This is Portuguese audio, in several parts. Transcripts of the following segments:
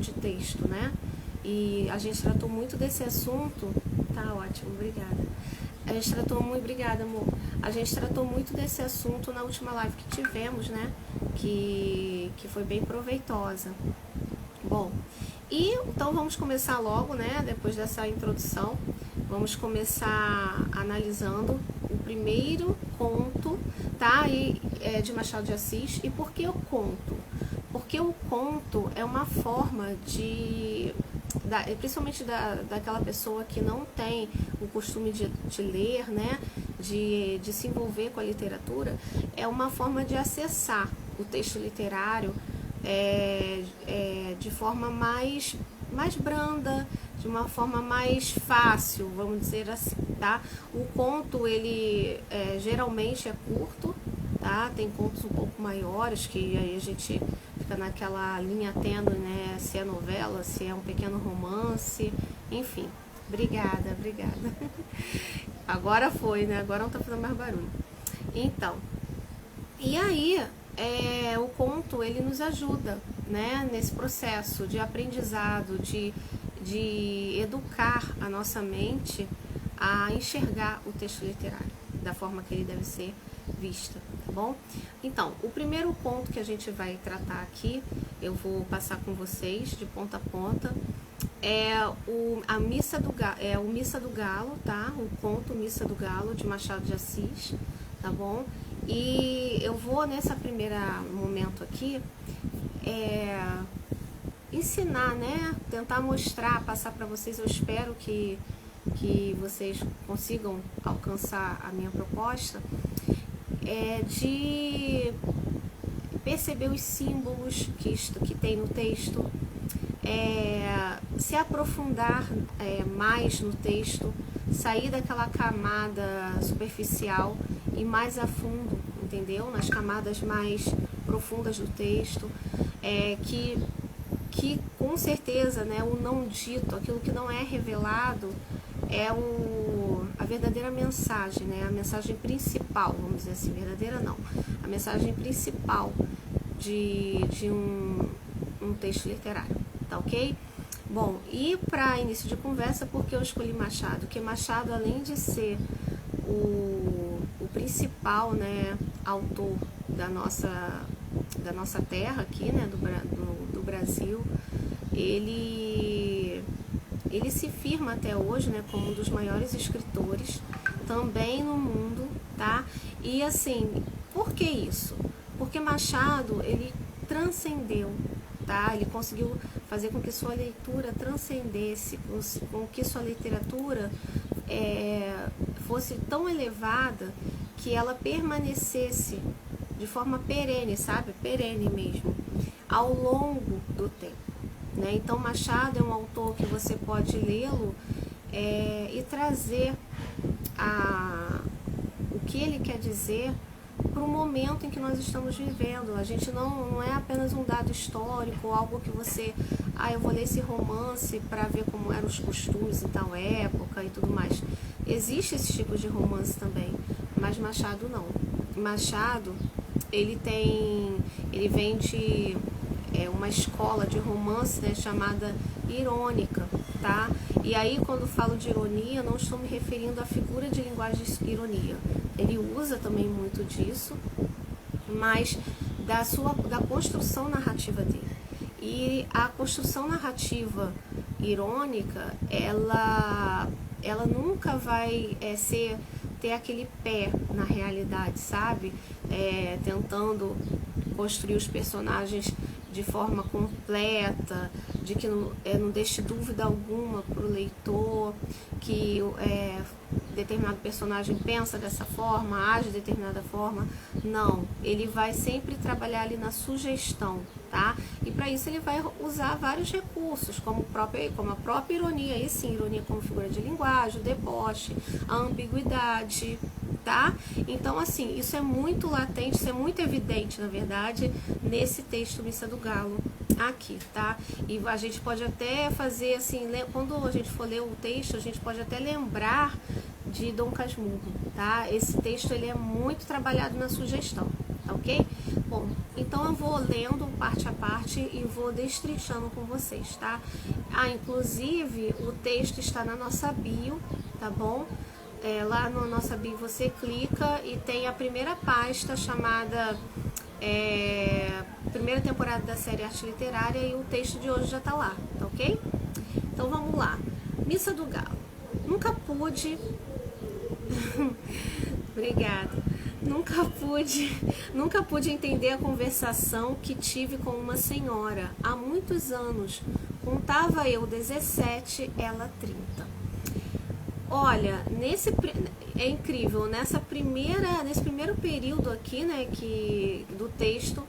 de texto, né? E a gente tratou muito desse assunto. Tá ótimo, obrigada. A gente tratou muito, obrigada, amor. A gente tratou muito desse assunto na última live que tivemos, né? Que foi bem proveitosa. Bom, e então vamos começar logo, né? Depois dessa introdução, vamos começar analisando o primeiro conto, tá? De Machado de Assis. E por que o conto? Porque o conto é uma forma principalmente daquela pessoa que não tem o costume de ler, né, de se envolver com a literatura, é uma forma de acessar o texto literário de forma mais branda, de uma forma mais fácil, vamos dizer assim, tá? O conto, ele geralmente é curto, tá? Tem contos um pouco maiores, que aí a gente fica naquela linha tênue, né? Se é novela, se é um pequeno romance, enfim. Obrigada. Agora foi, né? Agora não tá fazendo mais barulho. Então, e aí, o conto, ele nos ajuda, né? Nesse processo de aprendizado, de educar a nossa mente a enxergar o texto literário da forma que ele deve ser vista, tá bom? Então, o primeiro ponto que a gente vai tratar aqui, eu vou passar com vocês de ponta a ponta, o Missa do Galo, tá? O conto Missa do Galo, de Machado de Assis, tá bom? E eu vou, nessa primeira momento aqui, ensinar, né? Tentar mostrar, passar para vocês. Eu espero que vocês consigam alcançar a minha proposta, de perceber os símbolos que tem no texto, se aprofundar mais no texto, sair daquela camada superficial e mais a fundo, entendeu? Nas camadas mais profundas do texto, que com certeza, né, o não dito, aquilo que não é revelado, é a verdadeira mensagem, né? A mensagem principal, vamos dizer assim, verdadeira não, a mensagem principal de um texto literário, tá ok? Bom, e para início de conversa, por que eu escolhi Machado? Porque Machado, além de ser o principal, né, autor da nossa terra aqui, né, do Brasil, ele se firma até hoje, né, como um dos maiores escritores também no mundo, tá? E assim, por que isso? Porque Machado, ele transcendeu, tá? Ele conseguiu fazer com que sua leitura transcendesse, com que sua literatura fosse tão elevada que ela permanecesse de forma perene, sabe? Perene mesmo, ao longo do tempo, né? Então, Machado é um autor que você pode lê-lo e trazer o que ele quer dizer para o momento em que nós estamos vivendo. A gente não é apenas um dado histórico, algo que você, eu vou ler esse romance para ver como eram os costumes em tal época e tudo mais. Existe esse tipo de romance também, mas Machado não. Machado, ele vem de uma escola de romance, né, chamada irônica, tá? E aí, quando falo de ironia, não estou me referindo à figura de linguagem de ironia. Ele usa também muito disso, mas da construção narrativa dele. E a construção narrativa irônica, ela nunca vai ter aquele pé na realidade, sabe? Tentando construir os personagens de forma completa, de que não deixe dúvida alguma para o leitor, que determinado personagem pensa dessa forma, age de determinada forma. Não, ele vai sempre trabalhar ali na sugestão, tá? E para isso ele vai usar vários recursos, como a própria ironia, e sim, ironia como figura de linguagem, o deboche, a ambiguidade, tá? Então, assim, isso é muito latente, isso é muito evidente, na verdade, nesse texto Missa do Galo aqui, tá? E a gente pode até fazer assim, quando a gente for ler o texto, a gente pode até lembrar de Dom Casmurro, tá? Esse texto, ele é muito trabalhado na sugestão, tá ok? Bom, então eu vou lendo parte a parte e vou destrinchando com vocês, tá? Inclusive o texto está na nossa bio, tá bom? Lá na nossa bio você clica e tem a primeira pasta chamada primeira temporada da série Arte Literária e o texto de hoje já tá lá, tá ok? Então vamos lá. Missa do Galo. Nunca pude... Obrigada. Nunca pude entender a conversação que tive com uma senhora há muitos anos. Contava eu 17, ela 30. Olha, é incrível, nesse primeiro período aqui, né, do texto,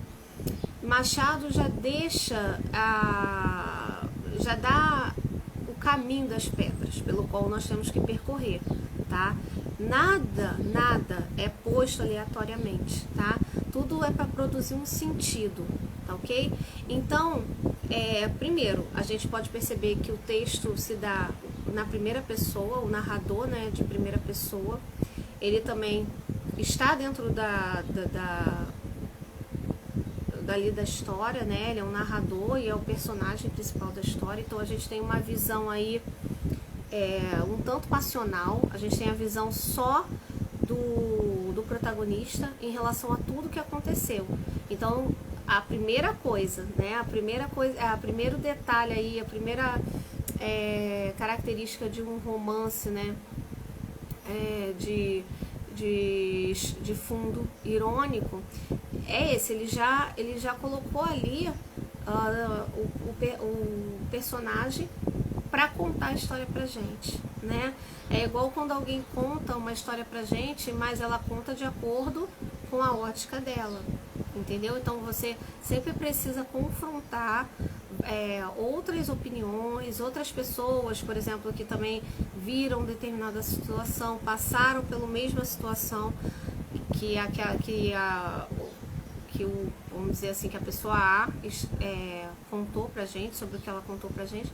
Machado já dá o caminho das pedras pelo qual nós temos que percorrer, tá? Nada é posto aleatoriamente, tá? Tudo é para produzir um sentido, tá ok? Então, primeiro, a gente pode perceber que o texto se dá na primeira pessoa, o narrador, né, de primeira pessoa. Ele também está dentro dali da história, né? Ele é um narrador e é o personagem principal da história. Então a gente tem uma visão aí um tanto passional. A gente tem a visão só do protagonista em relação a tudo que aconteceu. Então a primeira coisa, né? O primeiro detalhe aí, a primeira característica de um romance, né? De fundo irônico é esse. Ele já colocou ali o personagem para contar a história pra gente, né? É igual quando alguém conta uma história pra gente, mas ela conta de acordo com a ótica dela, entendeu? Então você sempre precisa confrontar outras opiniões, outras pessoas, por exemplo, que também viram determinada situação, passaram pela mesma situação vamos dizer assim, que a pessoa A contou pra gente, sobre o que ela contou pra gente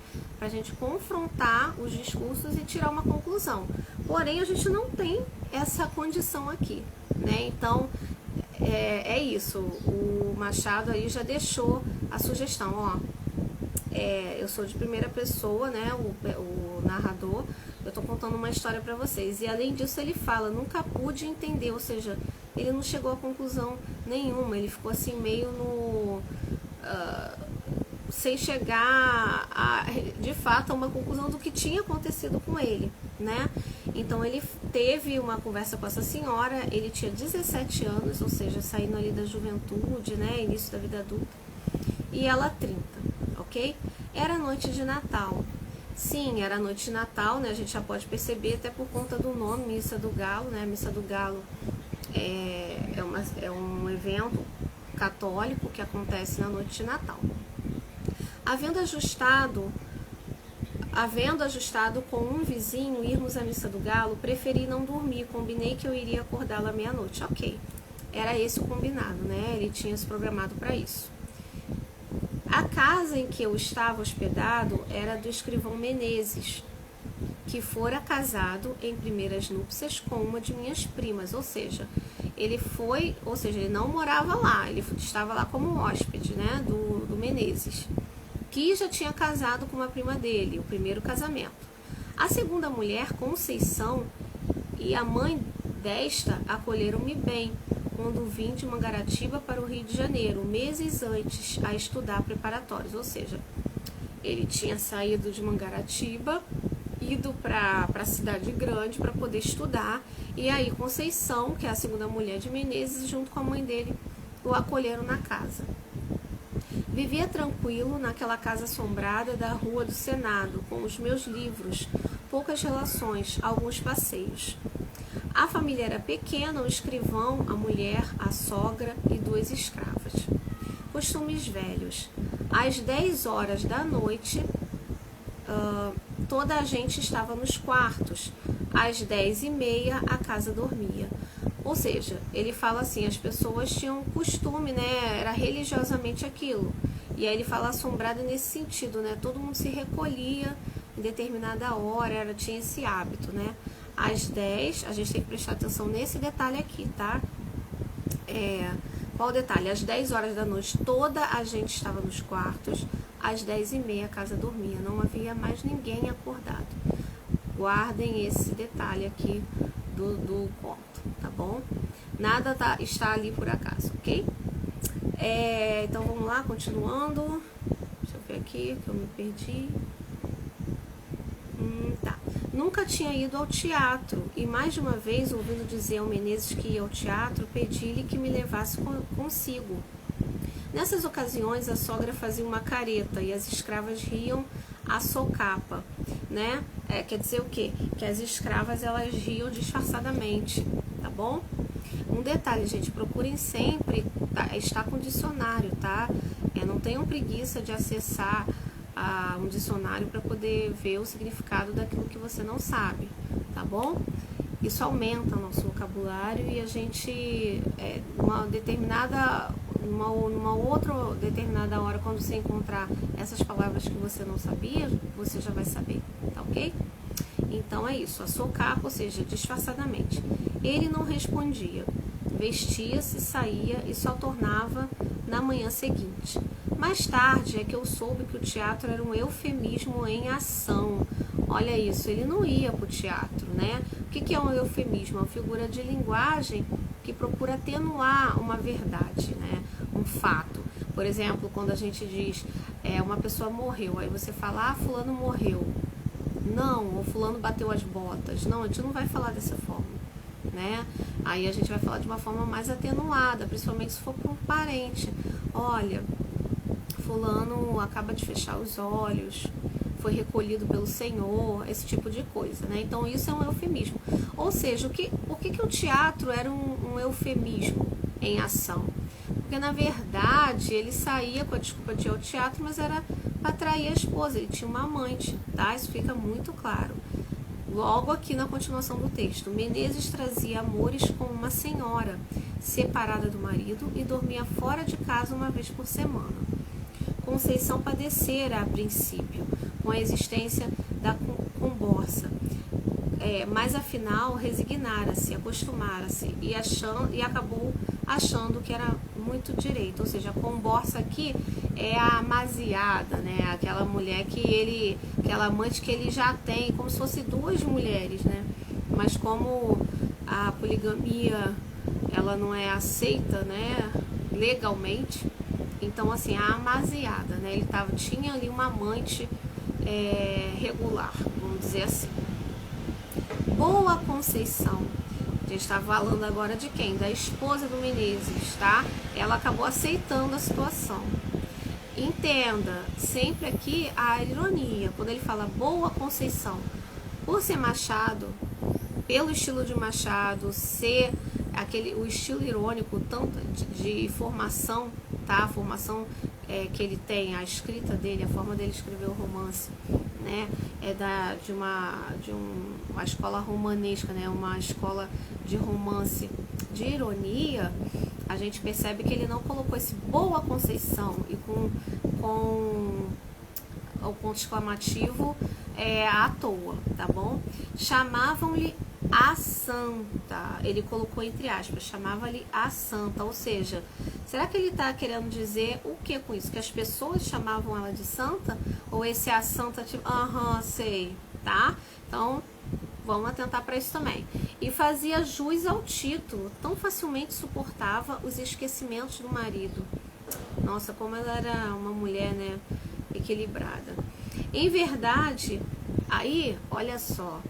confrontar os discursos e tirar uma conclusão. Porém, a gente não tem essa condição aqui, né? Então, é isso. O Machado aí já deixou a sugestão, ó. Eu sou de primeira pessoa, né? O narrador. Eu tô contando uma história pra vocês. E além disso, ele fala, nunca pude entender, ou seja, ele não chegou a conclusão nenhuma. Ele ficou assim meio sem chegar de fato a uma conclusão do que tinha acontecido com ele, né? Então ele teve uma conversa com essa senhora, ele tinha 17 anos, ou seja, saindo ali da juventude, né? Início da vida adulta, e ela 30, ok? Era noite de Natal. Sim, era noite de Natal, né? A gente já pode perceber até por conta do nome, Missa do Galo, né? Missa do Galo é um evento católico que acontece na noite de Natal. Havendo ajustado com um vizinho irmos à Missa do Galo, preferi não dormir, combinei que eu iria acordá-la à meia-noite. Ok, era esse o combinado, né? Ele tinha se programado para isso. A casa em que eu estava hospedado era do escrivão Menezes, que fora casado em primeiras núpcias com uma de minhas primas, ou seja, ele não morava lá, ele estava lá como hóspede, né, do Menezes, que já tinha casado com uma prima dele, o primeiro casamento. A segunda mulher, Conceição, e a mãe desta acolheram-me bem, quando vim de Mangaratiba para o Rio de Janeiro, meses antes, a estudar preparatórios, ou seja, ele tinha saído de Mangaratiba, ido para a cidade grande para poder estudar, e aí Conceição, que é a segunda mulher de Menezes, junto com a mãe dele, o acolheram na casa. Vivia tranquilo naquela casa assombrada da Rua do Senado, com os meus livros, poucas relações, alguns passeios. A família era pequena, o escrivão, a mulher, a sogra e 2 escravas. Costumes velhos. Às 10 horas da noite, toda a gente estava nos quartos. Às 10h30, a casa dormia. Ou seja, ele fala assim, as pessoas tinham costume, né? Era religiosamente aquilo. E aí ele fala assombrado nesse sentido, né? Todo mundo se recolhia em determinada hora, tinha esse hábito, né? Às 10, a gente tem que prestar atenção nesse detalhe aqui, tá? Qual o detalhe? Às 10 horas da noite, toda a gente estava nos quartos. Às 10h30 a casa dormia. Não havia mais ninguém acordado. Guardem esse detalhe aqui do conto, tá bom? Nada está ali por acaso, ok? Então vamos lá, continuando. Deixa eu ver aqui que eu me perdi. Tá. Nunca tinha ido ao teatro e mais de uma vez, ouvindo dizer ao Menezes que ia ao teatro, pedi-lhe que me levasse consigo. Nessas ocasiões, a sogra fazia uma careta e as escravas riam à socapa, né? Quer dizer o quê? Que as escravas, elas riam disfarçadamente, tá bom? Um detalhe, gente, procurem sempre estar com dicionário, tá? Não tenham preguiça de acessar um dicionário para poder ver o significado daquilo que você não sabe, tá bom? Isso aumenta o nosso vocabulário e a gente, numa outra determinada hora, quando você encontrar essas palavras que você não sabia, você já vai saber, tá ok? Então é isso, a socapa, ou seja, disfarçadamente. Ele não respondia, vestia-se, saía e só tornava na manhã seguinte. Mais tarde é que eu soube que o teatro era um eufemismo em ação. Olha isso, ele não ia para o teatro, né? O que é um eufemismo? É uma figura de linguagem que procura atenuar uma verdade, né? Um fato. Por exemplo, quando a gente diz uma pessoa morreu, aí você fala, fulano morreu. Não, ou fulano bateu as botas. Não, a gente não vai falar dessa forma, né? Aí a gente vai falar de uma forma mais atenuada, principalmente se for para um parente. Olha, fulano acaba de fechar os olhos, foi recolhido pelo Senhor, esse tipo de coisa, né? Então isso é um eufemismo. Ou seja, o que o teatro era um eufemismo em ação? Porque na verdade ele saía com a desculpa de ir ao teatro, mas era para atrair a esposa, ele tinha uma amante, tá? Isso fica muito claro. Logo aqui na continuação do texto, Menezes trazia amores com uma senhora separada do marido e dormia fora de casa uma vez por semana. Conceição padecera a princípio com a existência da comborça, mas afinal resignara-se, acostumara-se e acabou achando que era muito direito. Ou seja, a comborça aqui é a amaziada, né? Aquela mulher aquela amante que ele já tem, como se fosse duas mulheres, né? Mas como a poligamia ela não é aceita, né, legalmente, então assim, a amaziada, né? Ele tinha ali uma amante regular, vamos dizer assim. Boa Conceição, a gente está falando agora de quem? Da esposa do Menezes, tá? Ela acabou aceitando a situação. Entenda, sempre aqui a ironia, quando ele fala Boa Conceição, por ser Machado, pelo estilo de Machado, ser o estilo irônico, tanto de formação, tá? A formação que ele tem, a escrita dele, a forma dele escrever o romance, né? De uma escola romanesca, né? Uma escola de romance de ironia. A gente percebe que ele não colocou esse Boa Conceição e com o ponto exclamativo à toa, tá bom? Chamavam-lhe a santa, ele colocou entre aspas, chamava-lhe a santa, ou seja, será que ele está querendo dizer o que com isso? Que as pessoas chamavam ela de santa? Ou esse a santa tipo, sei, tá? Então, vamos atentar para isso também. E fazia jus ao título, tão facilmente suportava os esquecimentos do marido. Nossa, como ela era uma mulher, né, equilibrada. Em verdade, aí, olha só,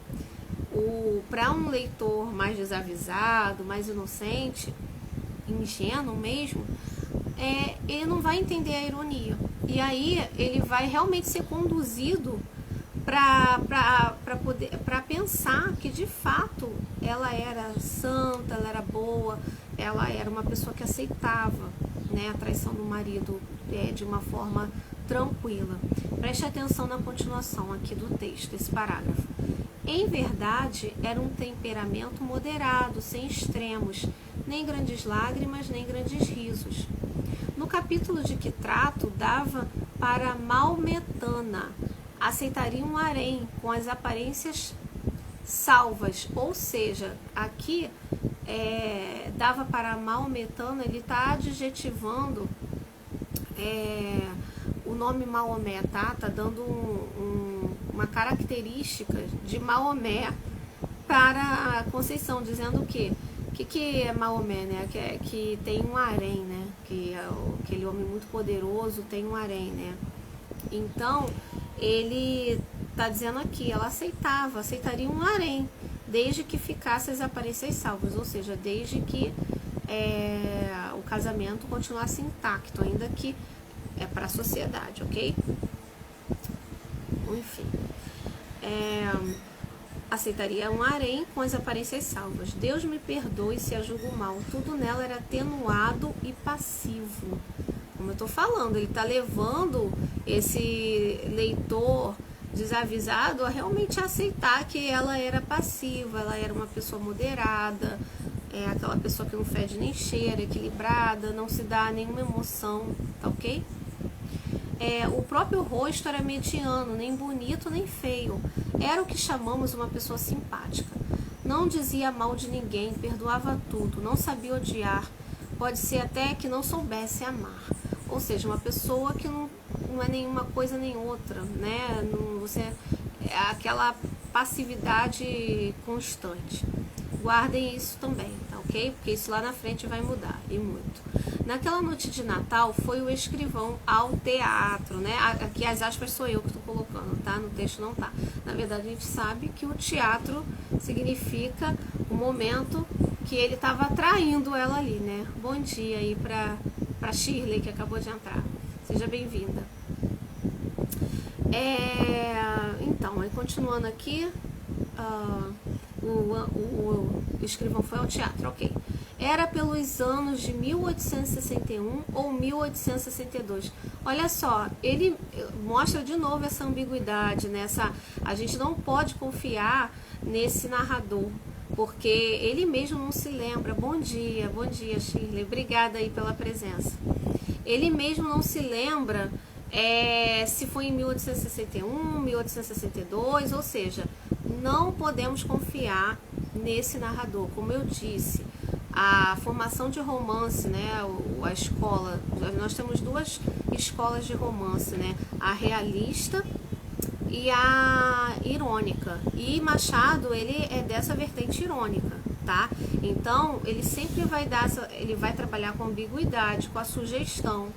para um leitor mais desavisado, mais inocente, ingênuo mesmo, ele não vai entender a ironia. E aí ele vai realmente ser conduzido para pensar que de fato ela era santa, ela era boa, ela era uma pessoa que aceitava, né, a traição do marido de uma forma tranquila. Preste atenção na continuação aqui do texto, esse parágrafo. Em verdade, era um temperamento moderado, sem extremos, nem grandes lágrimas, nem grandes risos. No capítulo de que trato, dava para Maometana, aceitaria um harém com as aparências salvas, ou seja, aqui dava para maometano, ele está adjetivando o nome Maomé, tá? Tá dando uma característica de Maomé para a Conceição, dizendo o quê? O que é Maomé, né? Que tem um harém, né? Que aquele homem muito poderoso tem um harém, né? Então, ele tá dizendo aqui, ela aceitaria um harém, desde que ficasse as aparências salvas, ou seja, desde que o casamento continuasse intacto, ainda que para a sociedade, ok? Enfim, aceitaria um harém com as aparências salvas. Deus me perdoe se a julgo mal. Tudo nela era atenuado e passivo. Como eu tô falando, ele tá levando esse leitor desavisado a realmente aceitar que ela era passiva, ela era uma pessoa moderada, aquela pessoa que não fede nem cheira, equilibrada, não se dá nenhuma emoção, tá ok? O próprio rosto era mediano, nem bonito nem feio. Era o que chamamos uma pessoa simpática. Não dizia mal de ninguém, perdoava tudo, não sabia odiar. Pode ser até que não soubesse amar. Ou seja, uma pessoa que não é nenhuma coisa nem outra, né? É aquela passividade constante. Guardem isso também, tá ok? Porque isso lá na frente vai mudar, e muito. Naquela noite de Natal, foi o escrivão ao teatro, né? Aqui as aspas sou eu que estou colocando, tá? No texto não tá. Na verdade, a gente sabe que o teatro significa o momento que ele estava atraindo ela ali, né? Bom dia aí pra Shirley, que acabou de entrar. Seja bem-vinda. Então, aí continuando aqui, o escrivão foi ao teatro, ok. Era pelos anos de 1861 ou 1862. Olha só, ele mostra de novo essa ambiguidade, né? A gente não pode confiar nesse narrador, porque ele mesmo não se lembra. Bom dia, Shirley. Obrigada aí pela presença. Ele mesmo não se lembra se foi em 1861, 1862, ou seja, não podemos confiar nesse narrador. Como eu disse, a formação de romance, né, a escola, nós temos duas escolas de romance, né, a realista e a irônica. E Machado, ele é dessa vertente irônica, tá? Então, ele sempre vai ele vai trabalhar com ambiguidade, com a sugestão,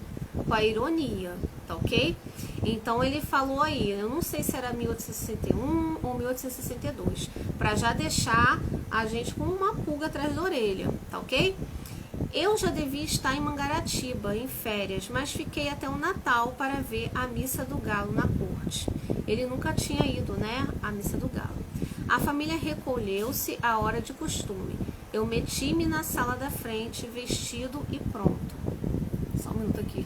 com a ironia, tá ok? Então ele falou aí, eu não sei se era 1861 ou 1862, para já deixar a gente com uma pulga atrás da orelha, tá ok? Eu já devia estar em Mangaratiba, em férias, mas fiquei até o Natal para ver a Missa do Galo na corte. Ele nunca tinha ido, né, à Missa do Galo. A família recolheu-se à hora de costume. Eu meti-me na sala da frente, vestido e pronto. Só um minuto aqui,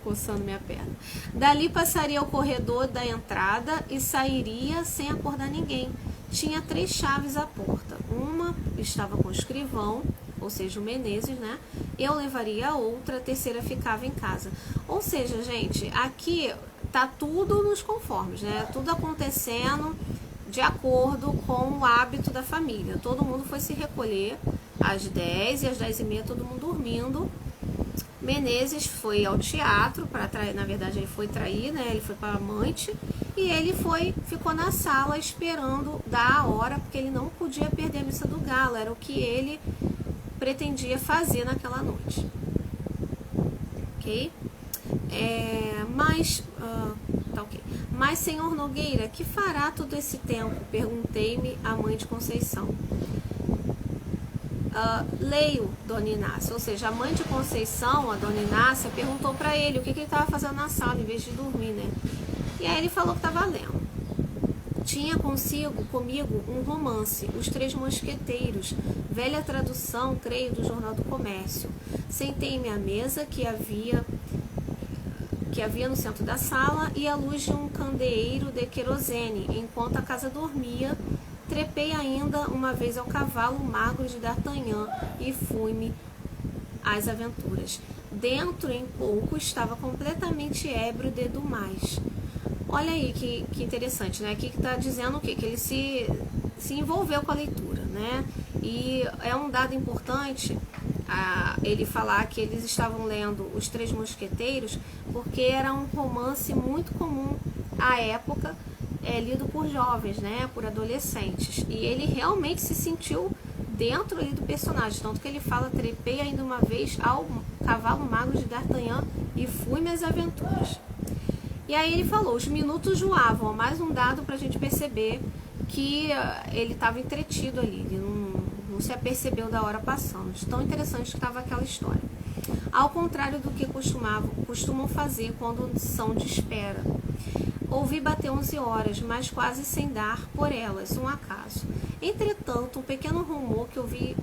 coçando minha perna. Dali passaria ao corredor da entrada e sairia sem acordar ninguém. Tinha 3 chaves à porta. Uma estava com o escrivão, ou seja, o Menezes, né? Eu levaria a outra, a terceira ficava em casa. Ou seja, gente, aqui tá tudo nos conformes, né? Tudo acontecendo de acordo com o hábito da família. Todo mundo foi se recolher às 10 e às 10h30 todo mundo dormindo. Menezes foi ao teatro para trair, na verdade ele foi trair, né? Ele foi para a amante e ele ficou na sala esperando dar a hora, porque ele não podia perder a Missa do Galo, era o que ele pretendia fazer naquela noite, ok? Tá ok. Mas, senhor Nogueira, que fará todo esse tempo? Perguntei-me a mãe de Conceição. Leio, Dona Inácia. Ou seja, a mãe de Conceição, a Dona Inácia, perguntou para ele o que ele estava fazendo na sala em vez de dormir, né? E aí ele falou que estava lendo. Tinha comigo um romance, Os Três Mosqueteiros, velha tradução, creio, do Jornal do Comércio. Sentei-me à mesa que havia no centro da sala e à luz de um candeeiro de querosene, enquanto a casa dormia. Trepei ainda uma vez ao cavalo magro de D'Artagnan e fui-me às aventuras. Dentro, em pouco, estava completamente ébrio de Dumais. Olha aí que interessante, né? Aqui que está dizendo o quê? Que ele se se envolveu com a leitura, né? E é um dado importante ele falar que eles estavam lendo Os Três Mosqueteiros, porque era um romance muito comum à época, lido por jovens, né, por adolescentes, e ele realmente se sentiu dentro ali do personagem, tanto que ele fala: trepei ainda uma vez ao cavalo magro de D'Artagnan e fui minhas aventuras. E aí ele falou: os minutos voavam, mais um dado para a gente perceber que ele estava entretido ali, ele não se apercebeu da hora passando, de tão interessante que estava aquela história. Ao contrário do que costumam fazer quando são de espera. Ouvi bater 11 horas, mas quase sem dar por elas, um acaso. Entretanto, um pequeno rumor que ouvi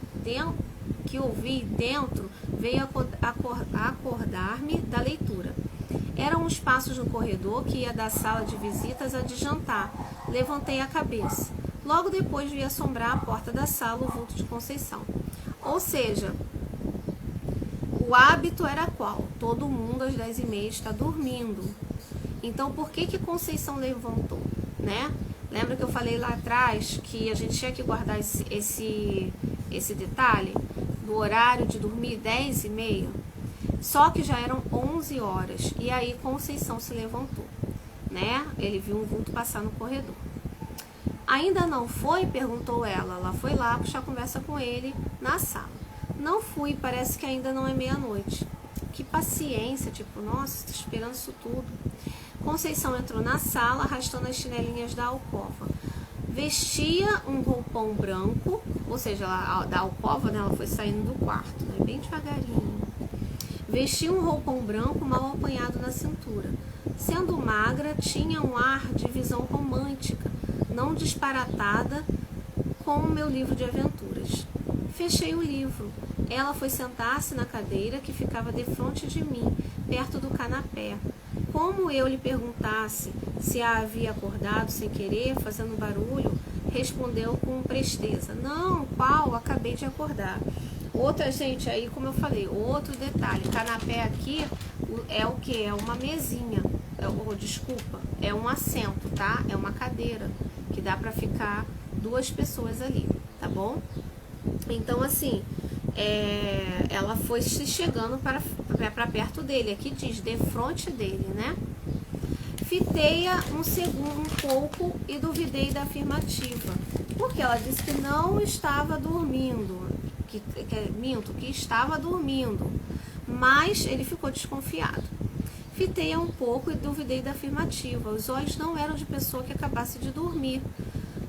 dentro veio acordar-me da leitura. Eram uns passos no corredor que ia da sala de visitas a de jantar. Levantei a cabeça. Logo depois vi assombrar a porta da sala o vulto de Conceição. Ou seja, o hábito era qual? Todo mundo às 10h30 está dormindo. Então, por que Conceição levantou, né? Lembra que eu falei lá atrás que a gente tinha que guardar esse detalhe do horário de dormir 10h30? Só que já eram 11 horas e aí Conceição se levantou, né? Ele viu um vulto passar no corredor. Ainda não foi? Perguntou ela. Ela foi lá puxar conversa com ele na sala. Não fui, parece que ainda não é meia-noite. Que paciência, tipo, nossa, tô esperando isso tudo. Conceição entrou na sala, arrastando as chinelinhas da alcova. Vestia um roupão branco, ou seja, da alcova, né, ela foi saindo do quarto, né, bem devagarinho. Vestia um roupão branco mal apanhado na cintura. Sendo magra, tinha um ar de visão romântica, não disparatada com o meu livro de aventuras. Fechei o livro. Ela foi sentar-se na cadeira que ficava defronte de mim, perto do canapé. Como eu lhe perguntasse se a havia acordado sem querer, fazendo barulho, respondeu com presteza: não, qual? Acabei de acordar. Outra, gente, aí como eu falei, outro detalhe, canapé aqui é o que? É uma mesinha, desculpa, é um assento, tá? É uma cadeira, que dá pra ficar 2 pessoas ali, tá bom? Então, assim, ela foi se chegando para perto dele, aqui diz, de frente dele, né? Fitei-a um pouco e duvidei da afirmativa, porque ela disse que não estava dormindo, que estava dormindo, mas ele ficou desconfiado. Fitei-a um pouco e duvidei da afirmativa. Os olhos não eram de pessoa que acabasse de dormir.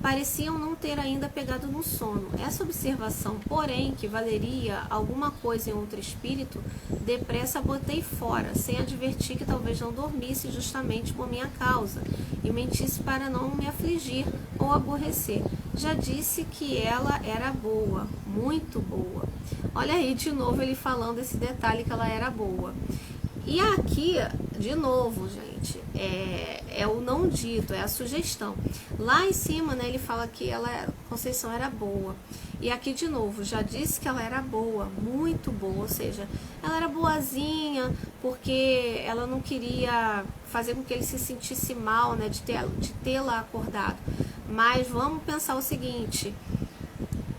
Pareciam não ter ainda pegado no sono. Essa observação, porém, que valeria alguma coisa em outro espírito, depressa botei fora, sem advertir que talvez não dormisse justamente por minha causa, e mentisse para não me afligir ou aborrecer. Já disse que ela era boa, muito boa. Olha aí, de novo, ele falando esse detalhe que ela era boa. E aqui, de novo, gente, é o não dito, é a sugestão. Lá em cima, né, ele fala que Conceição era boa. E aqui, de novo, já disse que ela era boa, muito boa. Ou seja, ela era boazinha, porque ela não queria fazer com que ele se sentisse mal, né, de tê-la acordado. Mas vamos pensar o seguinte: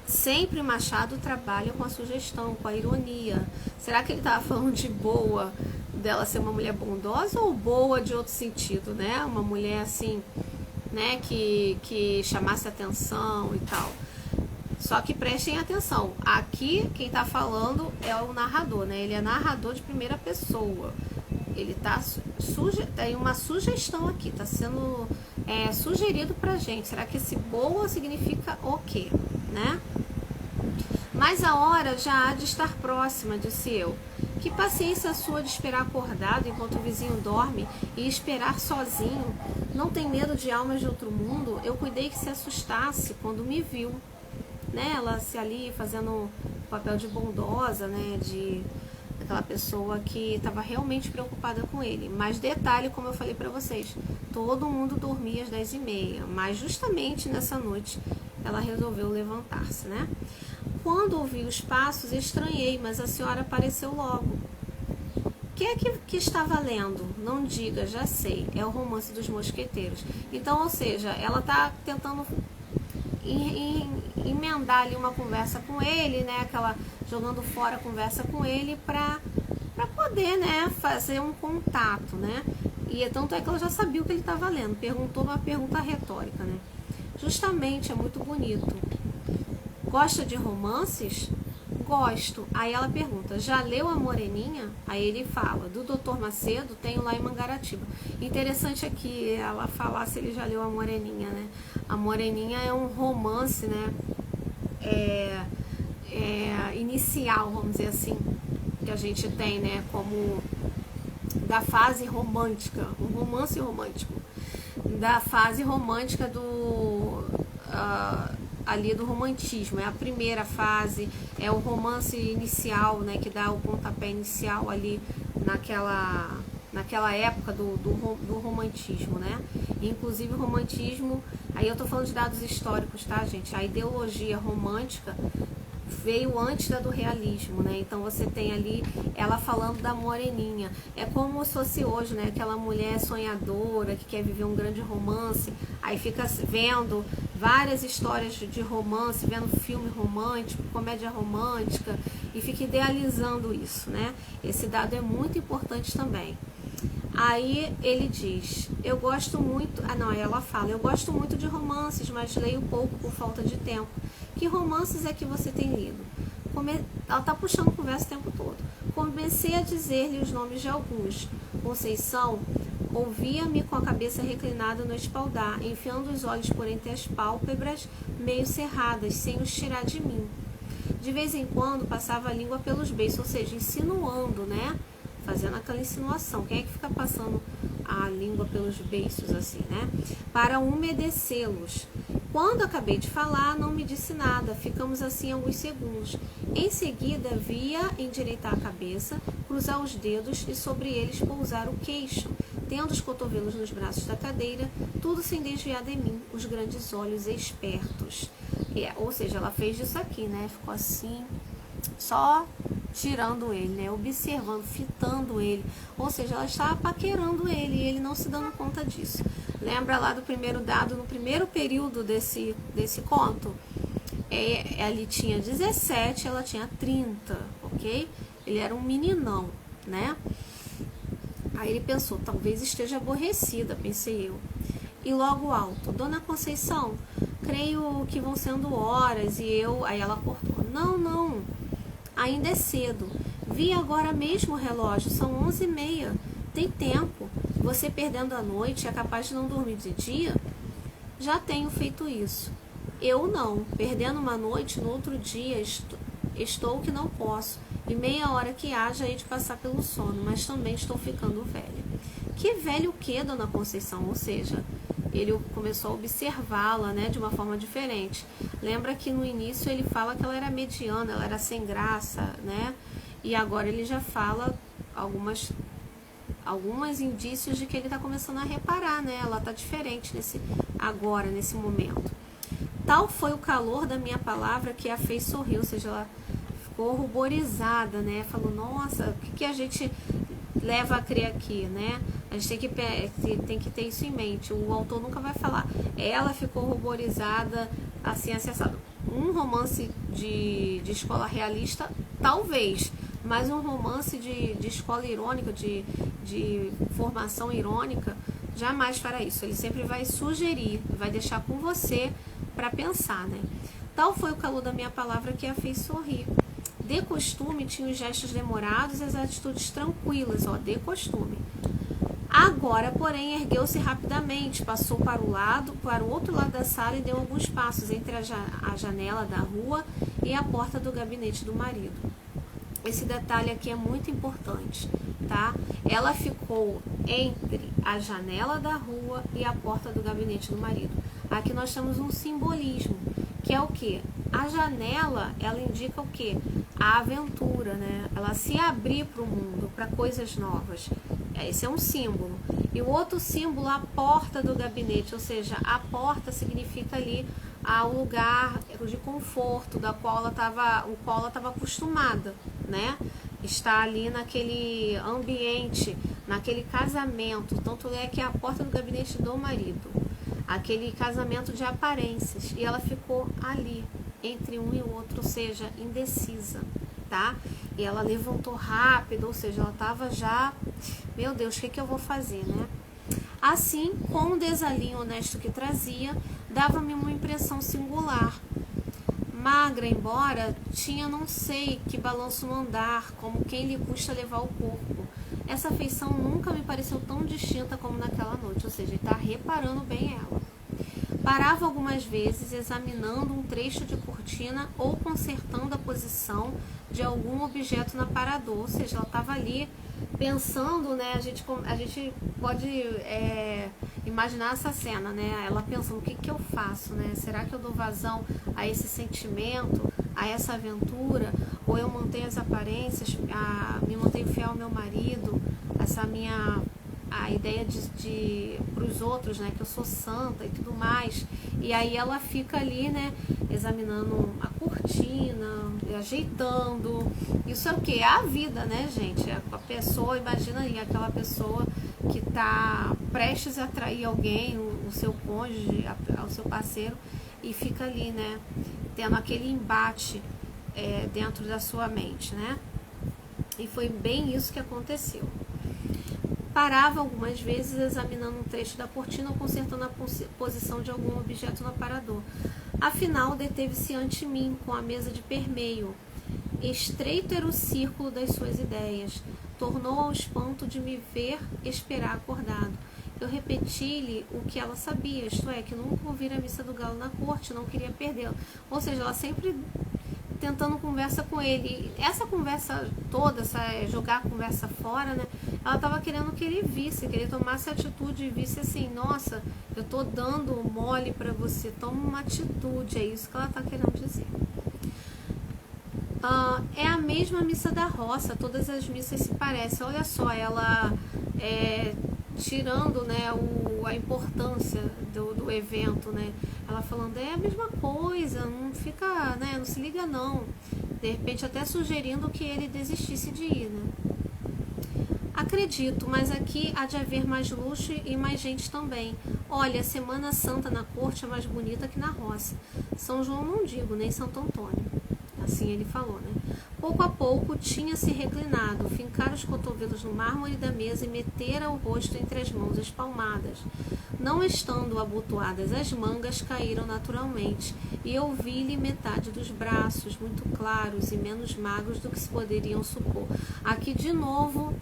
sempre Machado trabalha com a sugestão, com a ironia. Será que ele estava falando de boa, dela ser uma mulher bondosa, ou boa de outro sentido, né? Uma mulher assim, né, que chamasse atenção e tal. Só que prestem atenção, aqui quem tá falando é o narrador, né? Ele é narrador de primeira pessoa. Ele tem uma sugestão aqui, tá sendo sugerido pra gente. Será que esse boa significa o quê, né? Mas a hora já há de estar próxima, disse eu. Que paciência sua de esperar acordado enquanto o vizinho dorme e esperar sozinho. Não tem medo de almas de outro mundo? Eu cuidei que se assustasse quando me viu. Né? Ela se ali fazendo o papel de bondosa, né? De aquela pessoa que estava realmente preocupada com ele. Mas detalhe, como eu falei para vocês, todo mundo dormia às 10h30, mas justamente nessa noite ela resolveu levantar-se, né? Quando ouvi os passos, estranhei, mas a senhora apareceu logo. O que é que estava lendo? Não diga, já sei, é o Romance dos Mosqueteiros. Então, ou seja, ela está tentando emendar ali uma conversa com ele, né? Aquela jogando fora a conversa com ele para poder, né, fazer um contato, né? E tanto é que ela já sabia o que ele estava lendo, perguntou uma pergunta retórica, né? Justamente, é muito bonito. Gosta de romances? Gosto. Aí ela pergunta, já leu A Moreninha? Aí ele fala, do Dr. Macedo, tenho lá em Mangaratiba. Interessante aqui ela falar se ele já leu A Moreninha, né? A Moreninha é um romance, né? Inicial, vamos dizer assim, que a gente tem, né? Como da fase romântica, um romance romântico. Da fase romântica ali do romantismo, é a primeira fase, é o romance inicial, né, que dá o pontapé inicial ali naquela época do romantismo, né? Inclusive o romantismo, aí eu tô falando de dados históricos, tá, gente? A ideologia romântica veio antes da do realismo, né? Então você tem ali ela falando da Moreninha. É como se fosse hoje, né? Aquela mulher sonhadora que quer viver um grande romance, aí fica vendo várias histórias de romance, vendo filme romântico, comédia romântica, e fica idealizando isso, né? Esse dado é muito importante também. Aí ele diz, eu gosto muito, ela fala, eu gosto muito de romances, mas leio pouco por falta de tempo. Que romances é que você tem lido? Ela tá puxando conversa o tempo todo. Comecei a dizer-lhe os nomes de alguns. Conceição ouvia-me com a cabeça reclinada no espaldar, enfiando os olhos por entre as pálpebras meio cerradas, sem os tirar de mim. De vez em quando passava a língua pelos beiços, ou seja, insinuando, né? Fazendo aquela insinuação. Quem é que fica passando a língua pelos beiços assim, né? Para umedecê-los. Quando acabei de falar, não me disse nada. Ficamos assim alguns segundos. Em seguida, via endireitar a cabeça, cruzar os dedos e sobre eles pousar o queixo, tendo os cotovelos nos braços da cadeira, tudo sem desviar de mim, os grandes olhos espertos. Ou seja, ela fez isso aqui, né? Ficou assim, só tirando ele, né? Observando, fitando ele. Ou seja, ela estava paquerando ele e ele não se dando conta disso. Lembra lá do primeiro dado, no primeiro período desse conto? Ele tinha 17, ela tinha 30, ok? Ele era um meninão, né? Aí ele pensou, talvez esteja aborrecida, pensei eu. E logo alto, Dona Conceição, creio que vão sendo horas e eu... Aí ela cortou, não, ainda é cedo. Vi agora mesmo o relógio, são 11h30. Tem tempo. Você perdendo a noite é capaz de não dormir de dia? Já tenho feito isso. Eu não. Perdendo uma noite, no outro dia estou que não posso. E meia hora que haja hei de passar pelo sono, mas também estou ficando velha. Que velho o quê, Dona Conceição? Ou seja, ele começou a observá-la, né, de uma forma diferente. Lembra que no início ele fala que ela era mediana, ela era sem graça, né? E agora ele já fala algumas indícios de que ele está começando a reparar, né? Ela está diferente nesse momento. Tal foi o calor da minha palavra que a fez sorrir, ou seja, ela ficou ruborizada, né? Falou, nossa, o que a gente leva a crer aqui, né? A gente tem que ter isso em mente. O autor nunca vai falar, ela ficou ruborizada, assim, acessado. Um romance de escola realista, talvez, mas um romance de escola irônica, de formação irônica, jamais fará isso. Ele sempre vai sugerir, vai deixar com você para pensar, né? Tal foi o calor da minha palavra que a fez sorrir. De costume, tinha os gestos demorados e as atitudes tranquilas, de costume. Agora, porém, ergueu-se rapidamente, passou para o outro lado da sala e deu alguns passos entre a janela da rua e a porta do gabinete do marido. Esse detalhe aqui é muito importante, tá? Ela ficou entre a janela da rua e a porta do gabinete do marido. Aqui nós temos um simbolismo, que é o quê? A janela, ela indica o quê? A aventura, né? Ela se abrir para o mundo, para coisas novas. Esse é um símbolo. E o outro símbolo, a porta do gabinete, ou seja, a porta significa ali o lugar de conforto o qual ela estava acostumada, né? Está ali naquele ambiente, naquele casamento. Tanto é que é a porta do gabinete do marido. aquele casamento de aparências, e ela ficou ali, entre um e o outro, ou seja, indecisa, tá? E ela levantou rápido, ou seja, ela estava já, meu Deus, o que eu vou fazer, né? Assim, com o desalinho honesto que trazia, dava-me uma impressão singular. Magra, embora, tinha não sei que balanço no andar, como quem lhe custa levar o corpo. Essa feição nunca me pareceu tão distinta como naquela noite, ou seja, ele está reparando bem ela. Parava algumas vezes, examinando um trecho de cortina ou consertando a posição de algum objeto no aparador, ou seja, ela estava ali pensando, né? A gente pode imaginar essa cena, né? Ela pensando, o que eu faço, né? Será que eu dou vazão a esse sentimento, a essa aventura, ou eu mantenho as aparências, me mantenho fiel ao meu marido, essa minha a ideia de para os outros, né, que eu sou santa e tudo mais. E aí ela fica ali, né, examinando a cortina, ajeitando. Isso é o que? É a vida, né, gente? A pessoa, imagina aí, aquela pessoa que está prestes a atrair alguém, o seu cônjuge, o seu parceiro, e fica ali, né, tendo aquele embate dentro da sua mente, né? E foi bem isso que aconteceu. Parava algumas vezes examinando um trecho da cortina ou consertando a posição de algum objeto no aparador. Afinal, deteve-se ante mim com a mesa de permeio. Estreito era o círculo das suas ideias. Tornou ao espanto de me ver esperar acordado. Eu repeti-lhe o que ela sabia, isto é, que nunca ouvira a missa do galo na corte, não queria perdê-la. Ou seja, ela sempre tentando conversa com ele. E essa conversa toda, jogar a conversa fora, né? Ela estava querendo que ele visse, que ele tomasse atitude e visse assim, nossa, eu tô dando mole para você, toma uma atitude, é isso que ela está querendo dizer. É a mesma missa da roça, todas as missas se parecem. Olha só, ela tirando, né, a importância do evento, né? Ela falando, é a mesma coisa, não fica, né, não se liga não. De repente até sugerindo que ele desistisse de ir, né? Acredito, mas aqui há de haver mais luxo e mais gente também. Olha, a Semana Santa na corte é mais bonita que na roça. São João não digo, nem Santo Antônio. Assim ele falou, né? Pouco a pouco tinha-se reclinado, fincara os cotovelos no mármore da mesa e metera o rosto entre as mãos espalmadas. Não estando abotoadas as mangas, caíram naturalmente, e eu vi-lhe metade dos braços, muito claros e menos magros do que se poderiam supor. Aqui, de novo,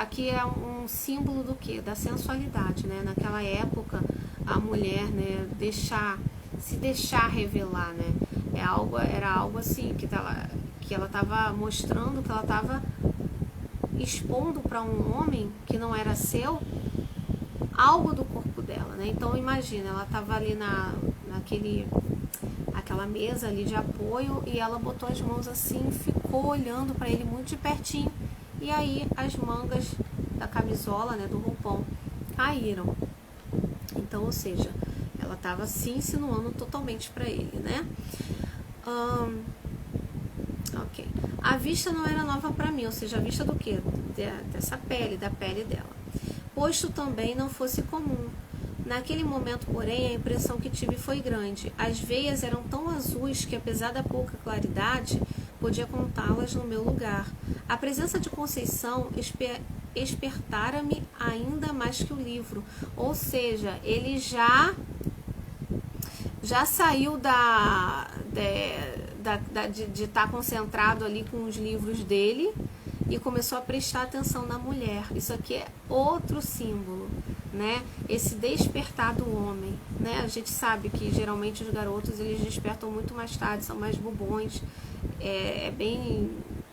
aqui é um símbolo do quê? Da sensualidade, né? Naquela época, a mulher, né, se deixar revelar, né? Era algo assim, que ela estava mostrando, que ela estava expondo para um homem que não era seu, algo do corpo dela, né? Então imagina, ela estava ali naquela mesa ali de apoio e ela botou as mãos assim, ficou olhando para ele muito de pertinho, e aí as mangas da camisola, né, do roupão, caíram. Então, ou seja, ela estava se insinuando totalmente para ele, né? Ok. A vista não era nova para mim, ou seja, a vista do quê? Dessa pele, da pele dela. Posto também não fosse comum. Naquele momento, porém, a impressão que tive foi grande. As veias eram tão azuis que, apesar da pouca claridade, podia contá-las no meu lugar. A presença de Conceição espertara-me ainda mais que o livro. Ou seja, ele já saiu de estar concentrado ali com os livros dele e começou a prestar atenção na mulher. Isso aqui é outro símbolo, né? Esse despertar do homem, né? A gente sabe que geralmente os garotos eles despertam muito mais tarde, são mais bobões, é bem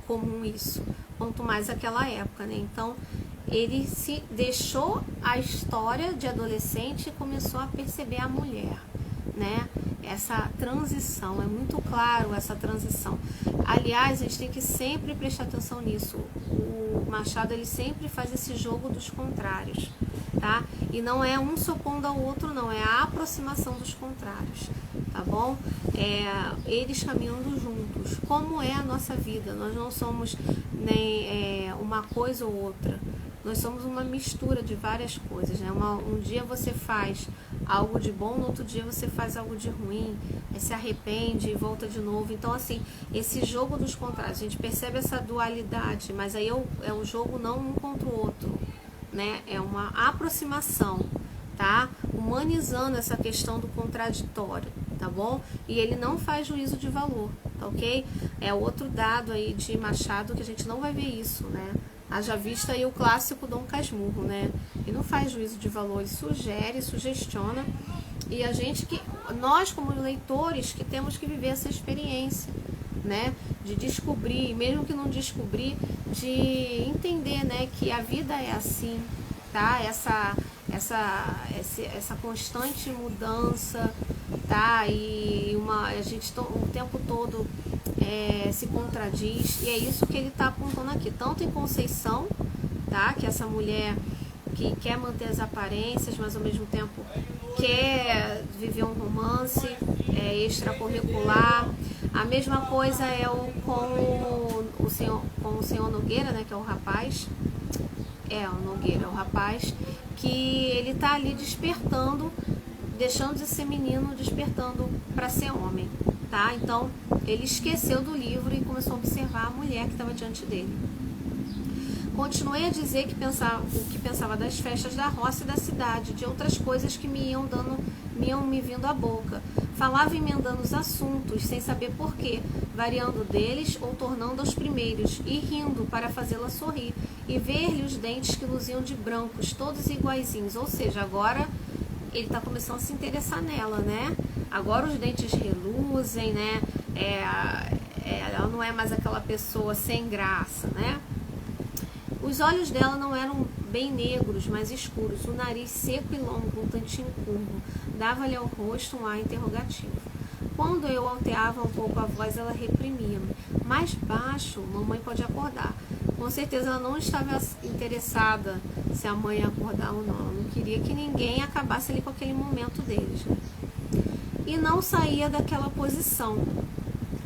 comum isso, quanto mais aquela época, né? Então ele se deixou a história de adolescente e começou a perceber a mulher, né? Essa transição, é muito claro essa transição. Aliás, a gente tem que sempre prestar atenção nisso. O Machado, ele sempre faz esse jogo dos contrários, tá? E não é um se opondo ao outro, não, é a aproximação dos contrários, tá bom? Eles caminhando juntos. Como é a nossa vida? Nós não somos nem uma coisa ou outra. Nós somos uma mistura de várias coisas, né? Um dia você faz algo de bom, no outro dia você faz algo de ruim, se arrepende e volta de novo. Então, assim, esse jogo dos contrários, a gente percebe essa dualidade, mas aí é um jogo não um contra o outro, né? É uma aproximação, tá? Humanizando essa questão do contraditório, tá bom? E ele não faz juízo de valor, tá ok? É outro dado aí de Machado que a gente não vai ver isso, né? Haja vista aí o clássico Dom Casmurro, né? Ele não faz juízo de valor, ele sugere, sugestiona, e a gente nós como leitores que temos que viver essa experiência, né? De descobrir, mesmo que não descobrir, de entender, né? Que a vida é assim, tá? Essa constante mudança, tá? E a gente o tempo todo se contradiz, e é isso que ele está apontando aqui, tanto em Conceição, tá? Que essa mulher que quer manter as aparências, mas ao mesmo tempo quer viver um romance extracurricular. A mesma coisa é com o senhor Nogueira, né? Que é o rapaz. O Nogueira, é o rapaz que ele tá ali despertando, deixando de ser menino, despertando para ser homem, tá? Então, ele esqueceu do livro e começou a observar a mulher que estava diante dele. Continuei a dizer o que pensava das festas da roça e da cidade, de outras coisas que me iam me vindo à boca. Falava emendando os assuntos, sem saber porquê, variando deles ou tornando aos primeiros, e rindo para fazê-la sorrir, e ver-lhe os dentes que luziam de brancos, todos iguaizinhos. Ou seja, agora ele está começando a se interessar nela, né? Agora os dentes reluzem, né? Ela não é mais aquela pessoa sem graça, né? Os olhos dela não eram bem negros, mas escuros, o nariz seco e longo, um tantinho curvo, dava-lhe ao rosto um ar interrogativo. Quando eu alteava um pouco a voz, ela reprimia-me. Mais baixo, mamãe pode acordar. Com certeza ela não estava interessada se a mãe ia acordar ou não. Ela não queria que ninguém acabasse ali com aquele momento deles, né? E não saía daquela posição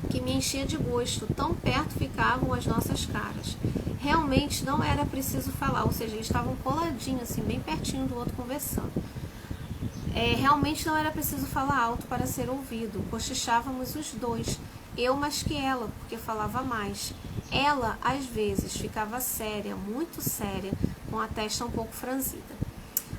que me enchia de gosto. Tão perto ficavam as nossas caras. Realmente não era preciso falar, ou seja, eles estavam coladinhos, assim, bem pertinho do outro conversando. Realmente não era preciso falar alto para ser ouvido. Cochichávamos os dois, eu mais que ela, porque falava mais. Ela, às vezes, ficava séria, muito séria, com a testa um pouco franzida.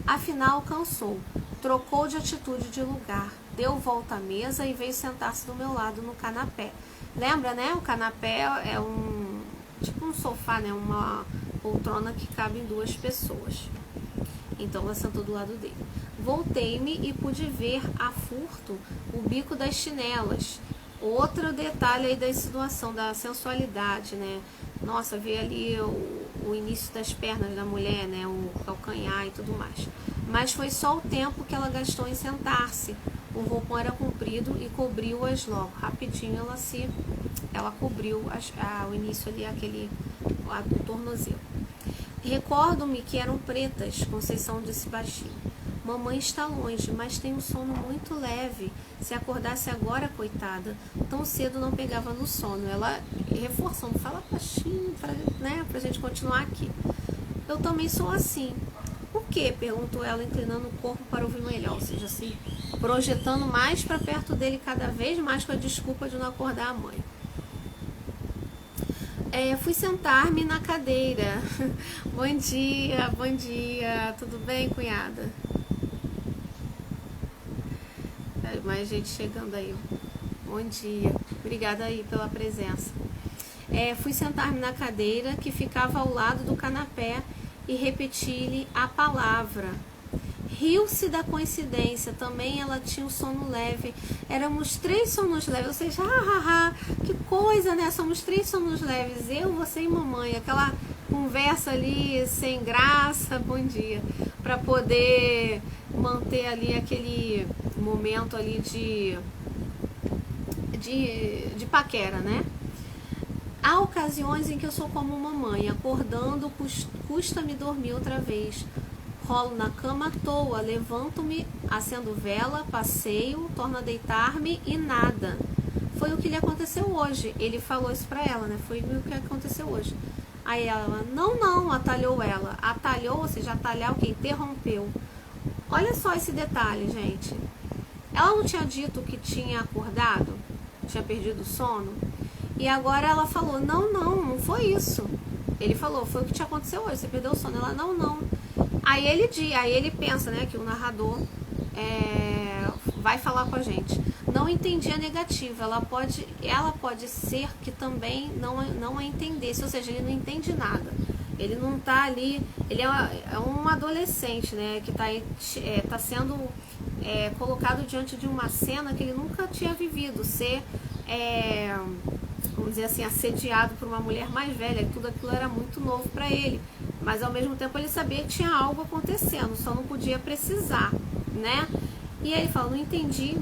Afinal, cansou, trocou de atitude de lugar, deu volta à mesa e veio sentar-se do meu lado no canapé. Lembra, né? O canapé é tipo um sofá, né? Uma poltrona que cabe em 2 pessoas. Então ela sentou do lado dele. Voltei-me e pude ver a furto o bico das chinelas. Outro detalhe aí da insinuação, da sensualidade, né? Nossa, ver ali o início das pernas da mulher, né? O calcanhar e tudo mais. Mas foi só o tempo que ela gastou em sentar-se. O roupão era comprido e cobriu-as logo. Rapidinho ela cobriu o início ali, o tornozelo. Recordo-me que eram pretas, Conceição disse baixinho. Mamãe está longe, mas tem um sono muito leve. Se acordasse agora, coitada, tão cedo não pegava no sono. Ela reforçando, fala baixinho, pra gente continuar aqui. Eu também sou assim. Por quê? Perguntou ela, inclinando o corpo para ouvir melhor, ou seja, assim, projetando mais para perto dele cada vez mais com a desculpa de não acordar a mãe. Fui sentar-me na cadeira. Bom dia, tudo bem, cunhada? Mais gente chegando aí. Bom dia, obrigada aí pela presença. Fui sentar-me na cadeira que ficava ao lado do canapé e repeti-lhe a palavra. Riu-se da coincidência, também ela tinha um sono leve. Éramos 3 sonos leves, ou seja, que coisa, né? Somos 3 sonos leves, eu, você e mamãe. Aquela conversa ali sem graça, bom dia, para poder manter ali aquele momento ali de paquera, né? Há ocasiões em que eu sou como mamãe, acordando, custa-me dormir outra vez. Rolo na cama à toa, levanto-me, acendo vela, passeio, torno a deitar-me e nada. Foi o que lhe aconteceu hoje. Ele falou isso pra ela, né? Foi o que aconteceu hoje. Aí ela, não, atalhou ela. Atalhou, ou seja, atalhar o que? Interrompeu. Olha só esse detalhe, gente. Ela não tinha dito que tinha acordado, tinha perdido o sono, e agora ela falou, não foi isso. Ele falou, foi o que te aconteceu hoje, você perdeu o sono. Ela, não. Aí ele pensa, né, que o narrador vai falar com a gente. Não entendi a negativa. Ela pode ser que também não a entendesse, ou seja, ele não entende nada. Ele não tá ali, ele é um adolescente, né, que tá sendo colocado diante de uma cena que ele nunca tinha vivido, vamos dizer assim, assediado por uma mulher mais velha, e tudo aquilo era muito novo para ele, mas ao mesmo tempo ele sabia que tinha algo acontecendo, só não podia precisar, né? E aí ele fala, não entendi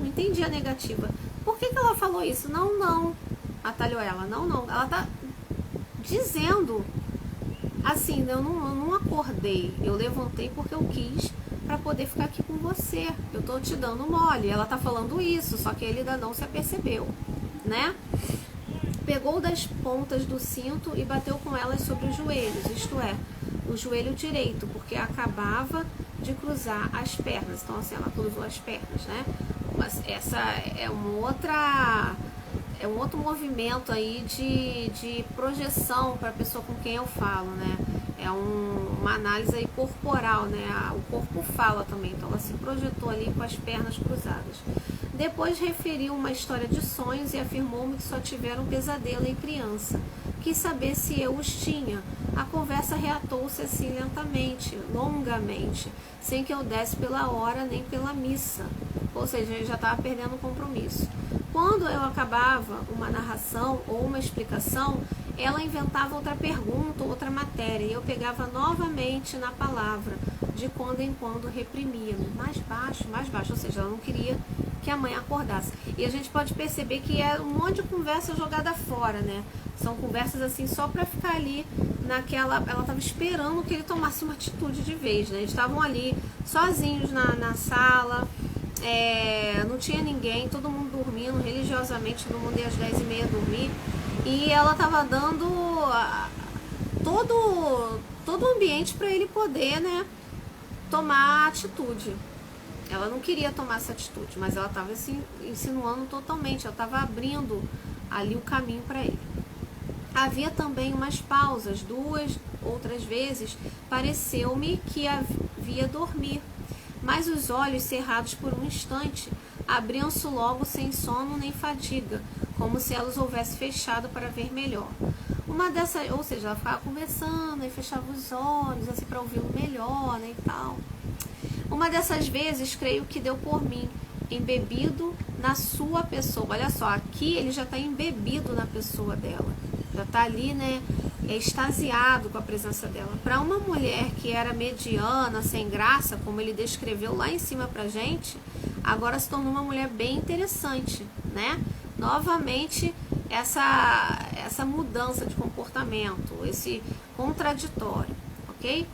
a negativa. Por que ela falou isso? Não, atalhou ela, não, ela tá dizendo assim, eu não acordei, eu levantei porque eu quis para poder ficar aqui com você, eu tô te dando mole. Ela tá falando isso, só que ele ainda não se apercebeu, né? Pegou das pontas do cinto e bateu com elas sobre os joelhos, isto é, o joelho direito, porque acabava de cruzar as pernas. Então assim, ela cruzou as pernas, né? Mas essa é um outro movimento aí de projeção para a pessoa com quem eu falo, né? É uma análise aí corporal, né? O corpo fala também, então ela se projetou ali com as pernas cruzadas. Depois referiu uma história de sonhos e afirmou-me que só tiveram pesadelo em criança. Quis saber se eu os tinha. A conversa reatou-se assim lentamente, longamente, sem que eu desse pela hora nem pela missa. Ou seja, ele já estava perdendo o compromisso. Quando eu acabava uma narração ou uma explicação, ela inventava outra pergunta, outra matéria, e eu pegava novamente na palavra, de quando em quando reprimia-me, mais baixo, ou seja, ela não queria que a mãe acordasse. E a gente pode perceber que é um monte de conversa jogada fora, né? São conversas assim só para ficar ali naquela... Ela estava esperando que ele tomasse uma atitude de vez, né? Eles estavam ali sozinhos na sala, não tinha ninguém, todo mundo dormindo religiosamente, todo mundo ia às 10h30 dormir, e ela estava dando todo o ambiente para ele poder, né, tomar atitude. Ela não queria tomar essa atitude, mas ela estava se insinuando totalmente, ela estava abrindo ali o caminho para ele. Havia também umas pausas, 2 outras vezes pareceu-me que havia dormir, mas os olhos cerrados por um instante abriam-se logo sem sono nem fadiga, como se ela os houvesse fechado para ver melhor. Uma dessas, ou seja, ela ficava conversando e fechava os olhos assim para ouvi-lo melhor, né, e tal. Uma dessas vezes, creio que deu por mim, embebido na sua pessoa. Olha só, aqui ele já está embebido na pessoa dela, já está ali, né, extasiado com a presença dela. Para uma mulher que era mediana, sem graça, como ele descreveu lá em cima pra gente, agora se tornou uma mulher bem interessante, né? Novamente, essa mudança de comportamento, esse contraditório, ok?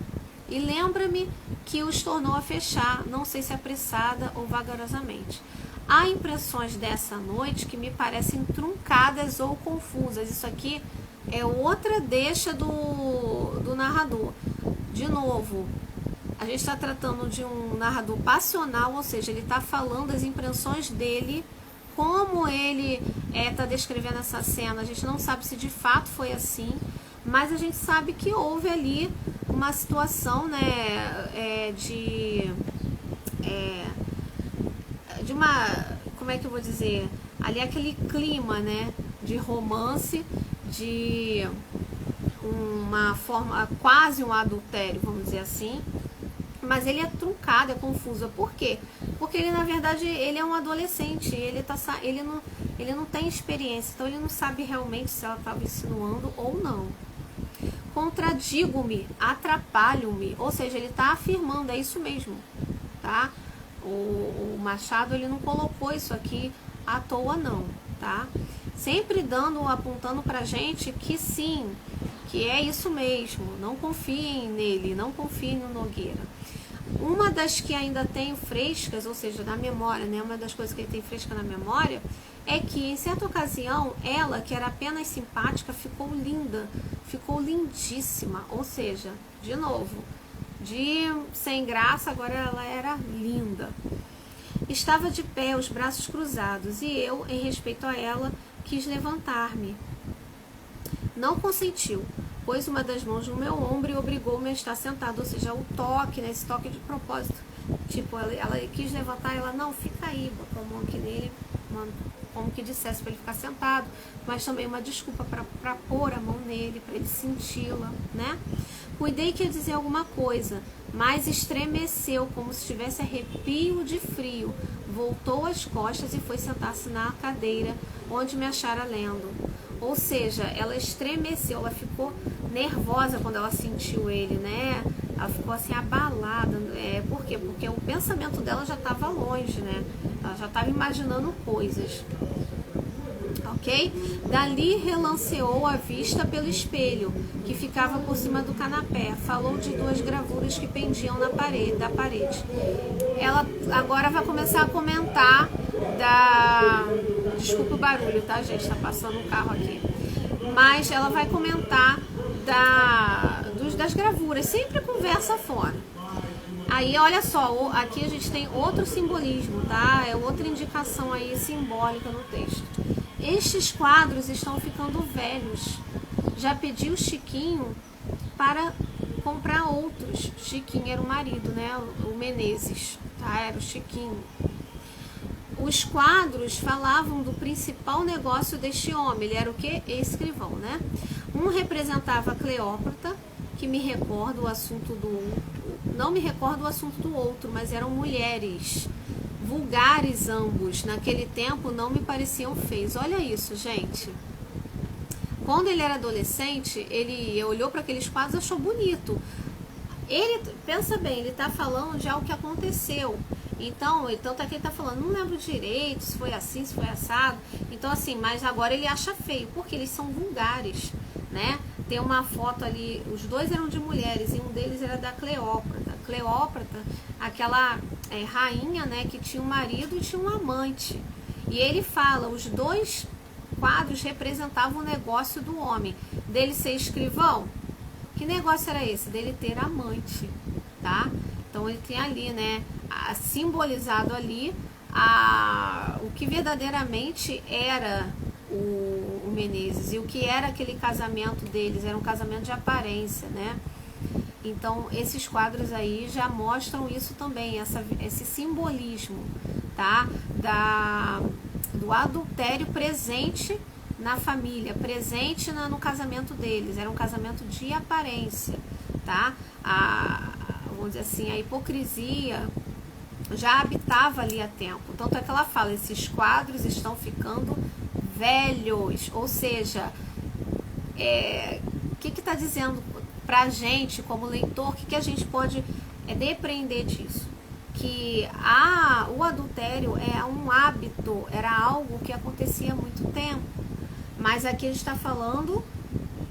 E lembra-me que os tornou a fechar, não sei se apressada ou vagarosamente. Há impressões dessa noite que me parecem truncadas ou confusas. Isso aqui é outra deixa do narrador. De novo, a gente está tratando de um narrador passional, ou seja, ele está falando as impressões dele, como ele está descrevendo essa cena. A gente não sabe se de fato foi assim, mas a gente sabe que houve ali uma situação, né, de uma, como é que eu vou dizer, ali aquele clima, né, de romance, de uma forma, quase um adultério, vamos dizer assim, mas ele é truncado, é confuso. Por quê? Porque ele, na verdade, ele é um adolescente, ele não tem experiência, então ele não sabe realmente se ela estava insinuando ou não. Contradigo-me, atrapalho-me, ou seja, ele está afirmando, é isso mesmo, tá? O Machado, ele não colocou isso aqui à toa não, tá? Sempre apontando pra gente que sim, que é isso mesmo, não confiem nele, não confiem no Nogueira. Uma das que ainda tenho frescas, ou seja, na memória, né, uma das coisas que ele tem fresca na memória, é que em certa ocasião, ela, que era apenas simpática, ficou linda, ficou lindíssima, ou seja, de novo, de sem graça, agora ela era linda. Estava de pé, os braços cruzados, e eu, em respeito a ela, quis levantar-me. Não consentiu, pôs uma das mãos no meu ombro e obrigou-me a estar sentado, ou seja, o toque, né, esse toque de propósito. Tipo, ela quis levantar, ela, não, fica aí, botou a mão aqui nele, como que dissesse para ele ficar sentado, mas também uma desculpa para pôr a mão nele, para ele senti-la, né? Cuidei que ia dizer alguma coisa, mas estremeceu, como se tivesse arrepio de frio, voltou as costas e foi sentar-se na cadeira onde me achara lendo. Ou seja, ela estremeceu, ela ficou nervosa quando ela sentiu ele, né? Ela ficou assim abalada. Por quê? Porque o pensamento dela já estava longe, né? Ela já estava imaginando coisas. Ok? Dali relanceou a vista pelo espelho, que ficava por cima do canapé. Falou de 2 gravuras que pendiam da parede. Ela agora vai começar a comentar da... Desculpa o barulho, tá, gente? Tá passando um carro aqui. Mas ela vai comentar das gravuras. Sempre conversa fora. Aí, olha só, aqui a gente tem outro simbolismo, tá? É outra indicação aí simbólica no texto. Estes quadros estão ficando velhos. Já pedi o Chiquinho para comprar outros. Chiquinho era o marido, né? O Menezes, tá? Era o Chiquinho. Os quadros falavam do principal negócio deste homem. Ele era o quê? Escrivão, né? Um representava Cleópatra, que me recorda o assunto não me recordo o assunto do outro, mas eram mulheres. Vulgares ambos, naquele tempo não me pareciam feios. Olha isso, gente. Quando ele era adolescente, ele olhou para aqueles quadros e achou bonito. Ele, pensa bem, ele está falando já o que aconteceu. Então, tanto é que ele está falando, não lembro direito se foi assim, se foi assado. Então, assim, mas agora ele acha feio, porque eles são vulgares, né? Tem uma foto ali, os 2 eram de mulheres, e um deles era da Cleópatra. Cleópatra, aquela rainha, né, que tinha um marido e tinha um amante. E ele fala, os 2 quadros representavam o negócio do homem. Dele ser escrivão, que negócio era esse? Dele ter amante, tá? Então ele tem ali, né, simbolizado ali o que verdadeiramente era o Menezes, e o que era aquele casamento deles, era um casamento de aparência, né? Então esses quadros aí já mostram isso também, esse simbolismo, tá? Do adultério presente na família, presente no casamento deles. Era um casamento de aparência, tá? Vamos dizer assim, a hipocrisia já habitava ali há tempo. Tanto é que ela fala, esses quadros estão ficando velhos, ou seja, o que está dizendo para a gente como leitor? O que a gente pode depreender disso? Que o adultério é um hábito, era algo que acontecia há muito tempo, mas aqui a gente está falando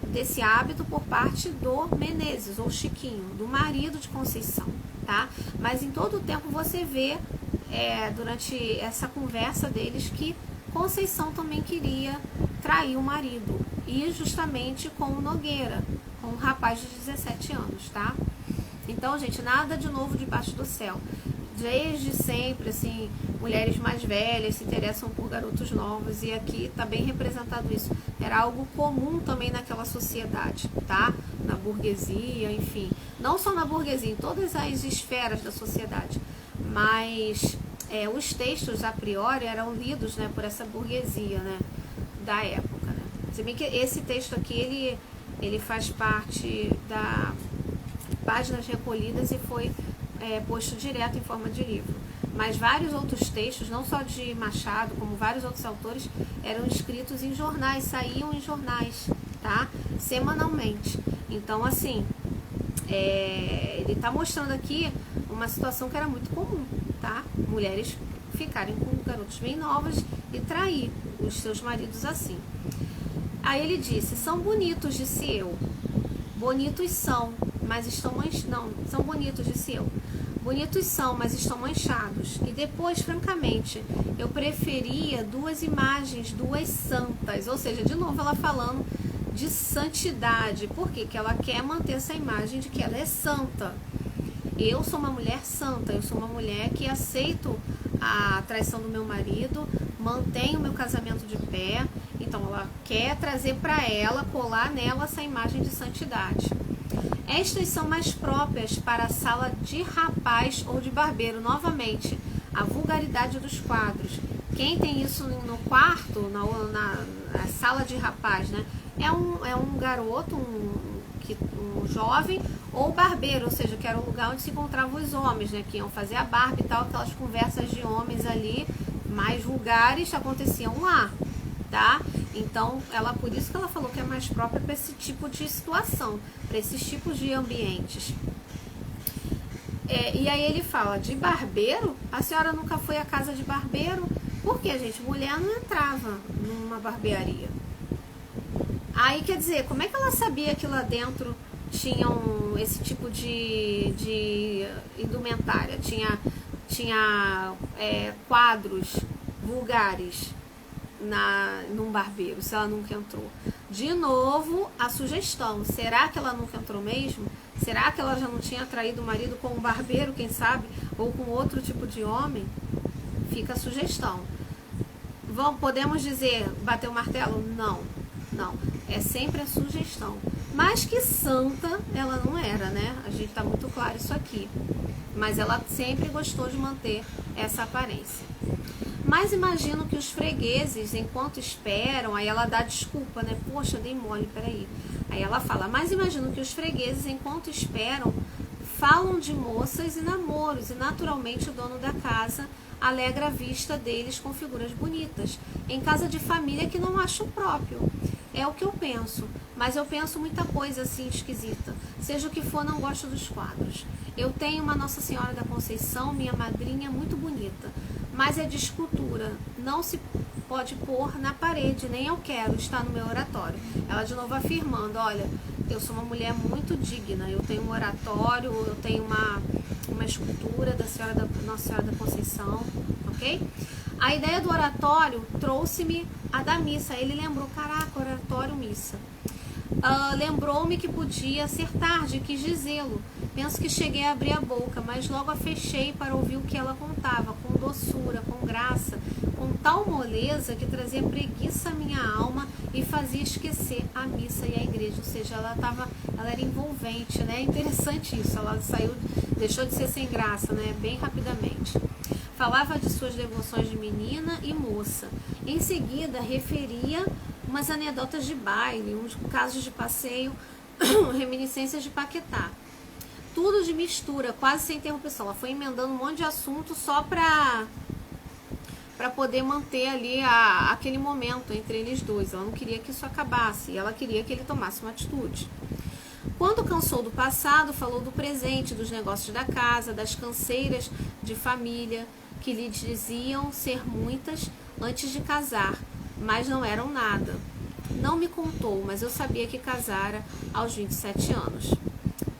desse hábito por parte do Menezes, ou Chiquinho, do marido de Conceição, tá? Mas em todo o tempo você vê, durante essa conversa deles, que Conceição também queria trair o marido, e justamente com o Nogueira, com um rapaz de 17 anos, tá? Então, gente, nada de novo debaixo do céu. Desde sempre, assim, mulheres mais velhas se interessam por garotos novos, e aqui está bem representado isso. Era algo comum também naquela sociedade, tá? Na burguesia, enfim. Não só na burguesia, em todas as esferas da sociedade. Mas os textos, a priori, eram lidos, né, por essa burguesia, né, da época, né? Se bem que esse texto aqui, ele faz parte da Páginas Recolhidas e foi posto direto em forma de livro. Mas vários outros textos, não só de Machado, como vários outros autores, eram escritos em jornais, saíam em jornais, tá? Semanalmente. Então, assim, ele está mostrando aqui uma situação que era muito comum, tá? Mulheres ficarem com garotos bem novos e trair os seus maridos assim. Aí ele disse, são bonitos, disse eu. Bonitos são, mas estão manchados. Não, são bonitos, disse eu. Bonitos são, mas estão manchados. E depois, francamente, eu preferia 2 imagens, 2 santas. Ou seja, de novo ela falando de santidade. Por quê? Que ela quer manter essa imagem de que ela é santa. eu sou uma mulher santa, eu sou uma mulher que aceito a traição do meu marido, mantenho o meu casamento de pé. Então ela quer trazer para ela, colar nela essa imagem de santidade. Estas são mais próprias para a sala de rapaz ou de barbeiro. Novamente, a vulgaridade dos quadros. Quem tem isso no quarto, na sala de rapaz, né? É um garoto, um jovem, ou barbeiro, ou seja, que era o lugar onde se encontravam os homens, né? Que iam fazer a barba e tal, aquelas conversas de homens ali, mais vulgares, aconteciam lá, tá? Então, por isso que ela falou que é mais própria para esse tipo de situação, para esses tipos de ambientes. E aí ele fala, de barbeiro? A senhora nunca foi à casa de barbeiro? Porque, gente, mulher não entrava numa barbearia. Aí, quer dizer, como é que ela sabia que lá dentro tinham esse tipo de indumentária? Tinha quadros vulgares num barbeiro, se ela nunca entrou. De novo, a sugestão. Será que ela nunca entrou mesmo? Será que ela já não tinha traído o marido com um barbeiro, quem sabe? Ou com outro tipo de homem? Fica a sugestão. Podemos dizer, bater o martelo? Não. É sempre a sugestão. Mas que santa ela não era, né? A gente tá muito claro isso aqui. Mas ela sempre gostou de manter essa aparência. Mas imagino que os fregueses, enquanto esperam, aí ela dá desculpa, né? Poxa, dei mole, peraí. Aí ela fala, mas imagino que os fregueses, enquanto esperam, falam de moças e namoros, e naturalmente o dono da casa alegra a vista deles com figuras bonitas, em casa de família que não acho próprio. É o que eu penso, mas eu penso muita coisa assim esquisita. Seja o que for, não gosto dos quadros. Eu tenho uma Nossa Senhora da Conceição, minha madrinha, muito bonita, mas é de escultura, não se pode pôr na parede, nem eu quero, está no meu oratório. Ela de novo afirmando, olha, eu sou uma mulher muito digna, eu tenho um oratório, eu tenho uma escultura da Nossa Senhora da Conceição, ok? A ideia do oratório trouxe-me a da missa. Ele lembrou, caraca, oratório, missa. Lembrou-me que podia ser tarde, quis dizê-lo. Penso que cheguei a abrir a boca, mas logo a fechei para ouvir o que ela contava, com doçura, com graça, com tal moleza que trazia preguiça à minha alma e fazia esquecer a missa e a igreja. Ou seja, ela era envolvente, né? Interessante isso, ela deixou de ser sem graça, né? Bem rapidamente. Falava de suas devoções de menina e moça. Em seguida, referia umas anedotas de baile, uns casos de passeio, reminiscências de Paquetá. Tudo de mistura, quase sem interrupção. Ela foi emendando um monte de assunto só para poder manter ali aquele momento entre eles dois. Ela não queria que isso acabasse, ela queria que ele tomasse uma atitude. Quando cansou do passado, falou do presente, dos negócios da casa, das canseiras de família, que lhe diziam ser muitas antes de casar, mas não eram nada. Não me contou, mas eu sabia que casara aos 27 anos.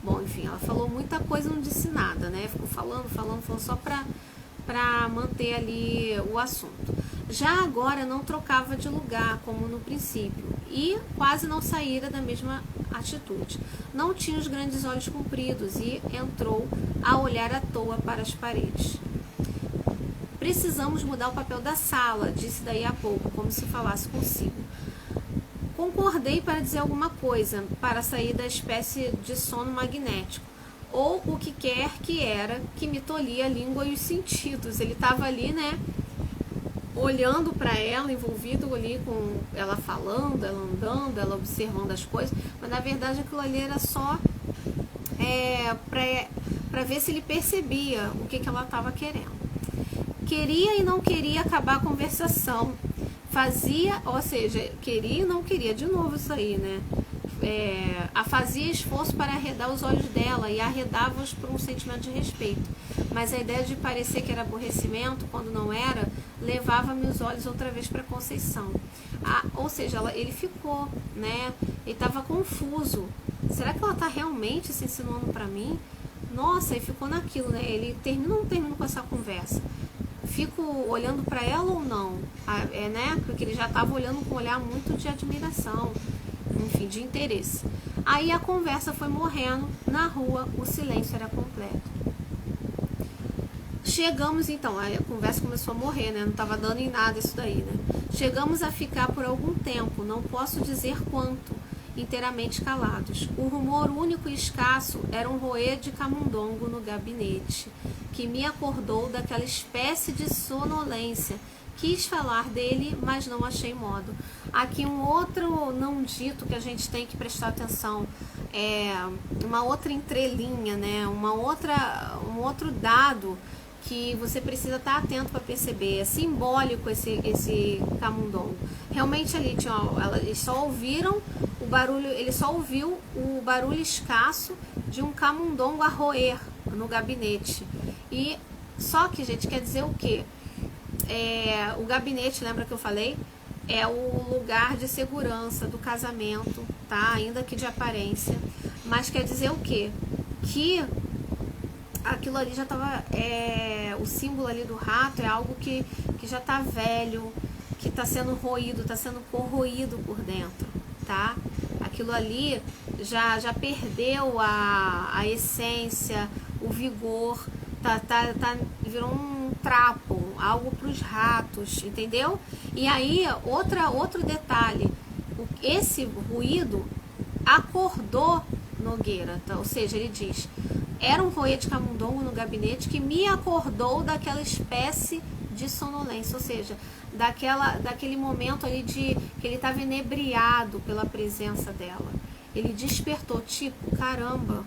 Bom, enfim, ela falou muita coisa, não disse nada, né? Ficou falando só para manter ali o assunto. Já agora não trocava de lugar, como no princípio, e quase não saíra da mesma atitude. Não tinha os grandes olhos compridos e entrou a olhar à toa para as paredes. Precisamos mudar o papel da sala, disse daí a pouco, como se falasse consigo. Concordei para dizer alguma coisa, para sair da espécie de sono magnético, ou o que quer que era, que me tolhia a língua e os sentidos. Ele estava ali, né, olhando para ela, envolvido ali com ela falando, ela andando, ela observando as coisas, mas na verdade aquilo ali era só para ver se ele percebia o que ela estava querendo. Queria e não queria acabar a conversação. Queria e não queria, de novo isso aí, né? Fazia esforço para arredar os olhos dela e arredava-os por um sentimento de respeito. Mas a ideia de parecer que era aborrecimento, quando não era, levava-me os olhos outra vez para Conceição. Ou seja, ele ficou, né? Ele estava confuso. Será que ela está realmente se insinuando para mim? Nossa, e ficou naquilo, né? Ele não termina com essa conversa. Fico olhando para ela ou não? Né? Porque ele já estava olhando com um olhar muito de admiração, enfim, de interesse. Aí a conversa foi morrendo, na rua o silêncio era completo. Chegamos então, aí a conversa começou a morrer, né? Não estava dando em nada isso daí, né? Chegamos a ficar por algum tempo, não posso dizer quanto, inteiramente calados. O rumor único e escasso era um roer de camundongo no gabinete, que me acordou daquela espécie de sonolência. Quis falar dele, mas não achei modo. Aqui um outro não dito que a gente tem que prestar atenção, uma outra entrelinha, né? Um outro dado que você precisa estar atento para perceber. É simbólico esse camundongo. Realmente ali eles só ouviram o barulho, ele só ouviu o barulho escasso de um camundongo a roer no gabinete. E só que, gente, quer dizer o quê? O gabinete, lembra que eu falei? É o lugar de segurança do casamento, tá? Ainda que de aparência. Mas quer dizer o quê? Que aquilo ali já estava, o símbolo ali do rato é algo que já está velho, que está sendo roído, está sendo corroído por dentro, tá? Aquilo ali já perdeu a essência, o vigor, virou um trapo, algo para os ratos, entendeu? E aí, outro detalhe, esse ruído acordou Nogueira, tá? Ou seja, ele diz: era um roer de camundongo no gabinete que me acordou daquela espécie de sonolência, ou seja, daquele momento ali que ele estava inebriado pela presença dela. Ele despertou, tipo, caramba,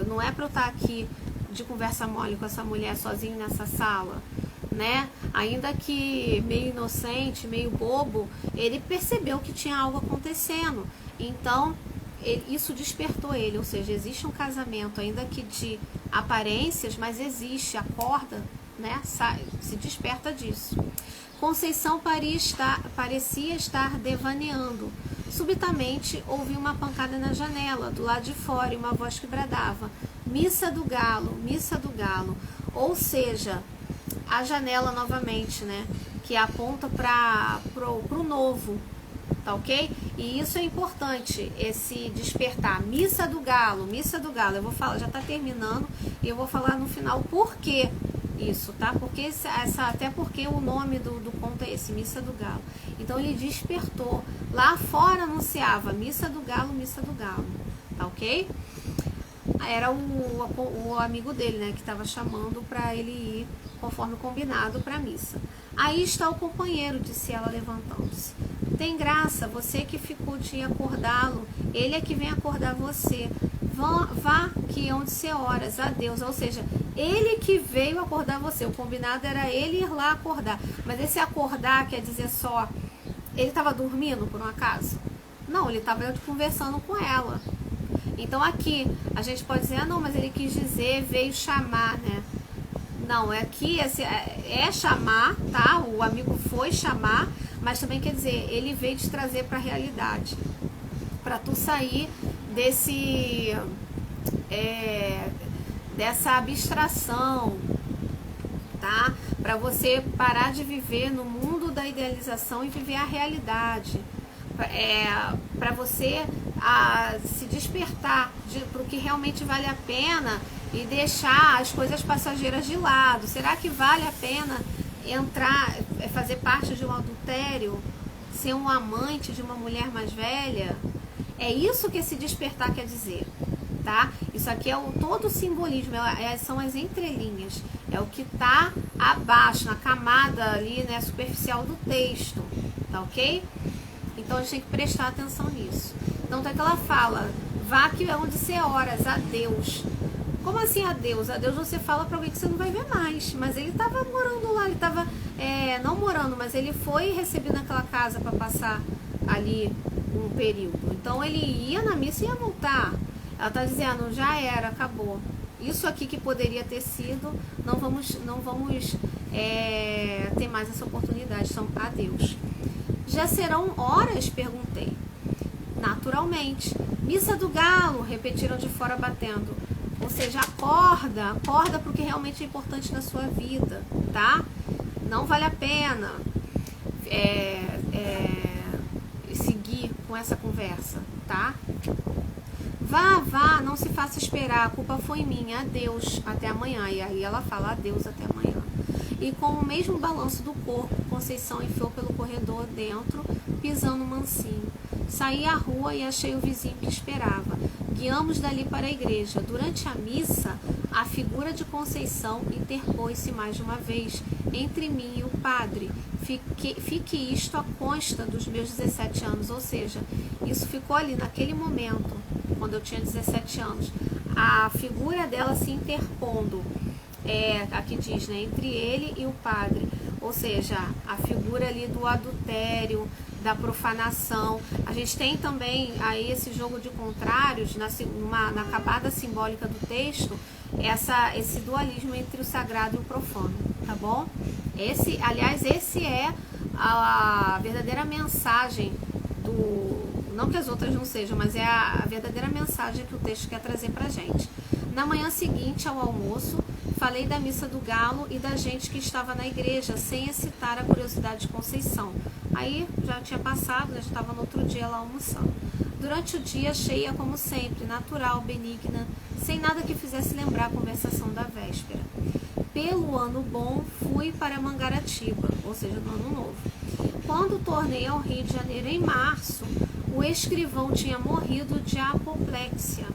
não é para eu estar aqui de conversa mole com essa mulher sozinho nessa sala, né? Ainda que meio inocente, meio bobo, ele percebeu que tinha algo acontecendo. Então, isso despertou ele, ou seja, existe um casamento, ainda que de aparências, mas existe, acorda, né? Se desperta disso. Conceição parecia estar devaneando. Subitamente ouvi uma pancada na janela, do lado de fora, e uma voz que bradava: missa do galo, missa do galo. Ou seja, a janela novamente, né? Que aponta para o novo, tá ok? E isso é importante, esse despertar. Missa do galo, missa do galo. Eu vou falar, já tá terminando, e eu vou falar no final por quê isso, tá? Porque até porque o nome do conto é esse, Missa do Galo. Então ele despertou. Lá fora anunciava missa do galo, tá ok? Era o amigo dele, né, que estava chamando para ele ir, conforme combinado, para a missa. Aí está o companheiro, disse ela, levantando-se. Tem graça, você que ficou de acordá-lo, ele é que vem acordar você. Vá que onde se horas, adeus. Ou seja, ele que veio acordar você. O combinado era ele ir lá acordar. Mas esse acordar quer dizer só, ele estava dormindo por um acaso? Não, ele estava conversando com ela. Então aqui a gente pode dizer, não, mas ele quis dizer, veio chamar, né? Não, aqui é chamar, tá? O amigo foi chamar, mas também quer dizer, ele veio te trazer para a realidade, para tu sair dessa abstração, tá? Para você parar de viver no mundo da idealização e viver a realidade. Para você se despertar para o que realmente vale a pena e deixar as coisas passageiras de lado. Será que vale a pena entrar, fazer parte de um adultério, ser um amante de uma mulher mais velha? É isso que esse despertar quer dizer, tá? Isso aqui é todo o simbolismo, são as entrelinhas, é o que está abaixo, na camada ali, né, superficial do texto, tá ok? Então a gente tem que prestar atenção nisso. Então tem que ela fala, vá que é onde você horas, adeus. Como assim adeus? Adeus você fala para alguém que você não vai ver mais. Mas ele estava morando lá, ele estava, não morando, mas ele foi recebido naquela casa para passar ali um período. Então ele ia na missa e ia voltar. Ela está dizendo, já era, acabou. Isso aqui que poderia ter sido, não vamos ter mais essa oportunidade. Então, adeus. Já serão horas? Perguntei. Naturalmente. Missa do galo, repetiram de fora batendo. Ou seja, acorda para o que realmente é importante na sua vida, tá? Não vale a pena seguir com essa conversa, tá? Vá, vá, não se faça esperar, a culpa foi minha, adeus, até amanhã. E aí ela fala adeus, até amanhã. E com o mesmo balanço do corpo, Conceição enfiou pelo corredor dentro, pisando mansinho. Saí à rua e achei o vizinho que esperava. Guiamos dali para a igreja. Durante a missa, a figura de Conceição interpôs-se mais de uma vez entre mim e o padre. Fique isto à consta dos meus 17 anos, ou seja, isso ficou ali naquele momento, quando eu tinha 17 anos, a figura dela se interpondo, aqui diz, né, entre ele e o padre, ou seja, a figura ali do adultério, da profanação. A gente tem também aí esse jogo de contrários, na acabada simbólica do texto, esse dualismo entre o sagrado e o profano, tá bom? Aliás, esse é a verdadeira mensagem não que as outras não sejam, mas é a verdadeira mensagem que o texto quer trazer pra gente. Na manhã seguinte ao almoço, falei da missa do Galo e da gente que estava na igreja, sem excitar a curiosidade de Conceição. Aí já tinha passado, já estava no outro dia lá almoçando. Durante o dia, cheia como sempre, natural, benigna, sem nada que fizesse lembrar a conversação da véspera. Pelo ano bom, fui para Mangaratiba, ou seja, no ano novo. Quando tornei ao Rio de Janeiro em março, o escrivão tinha morrido de apoplexia.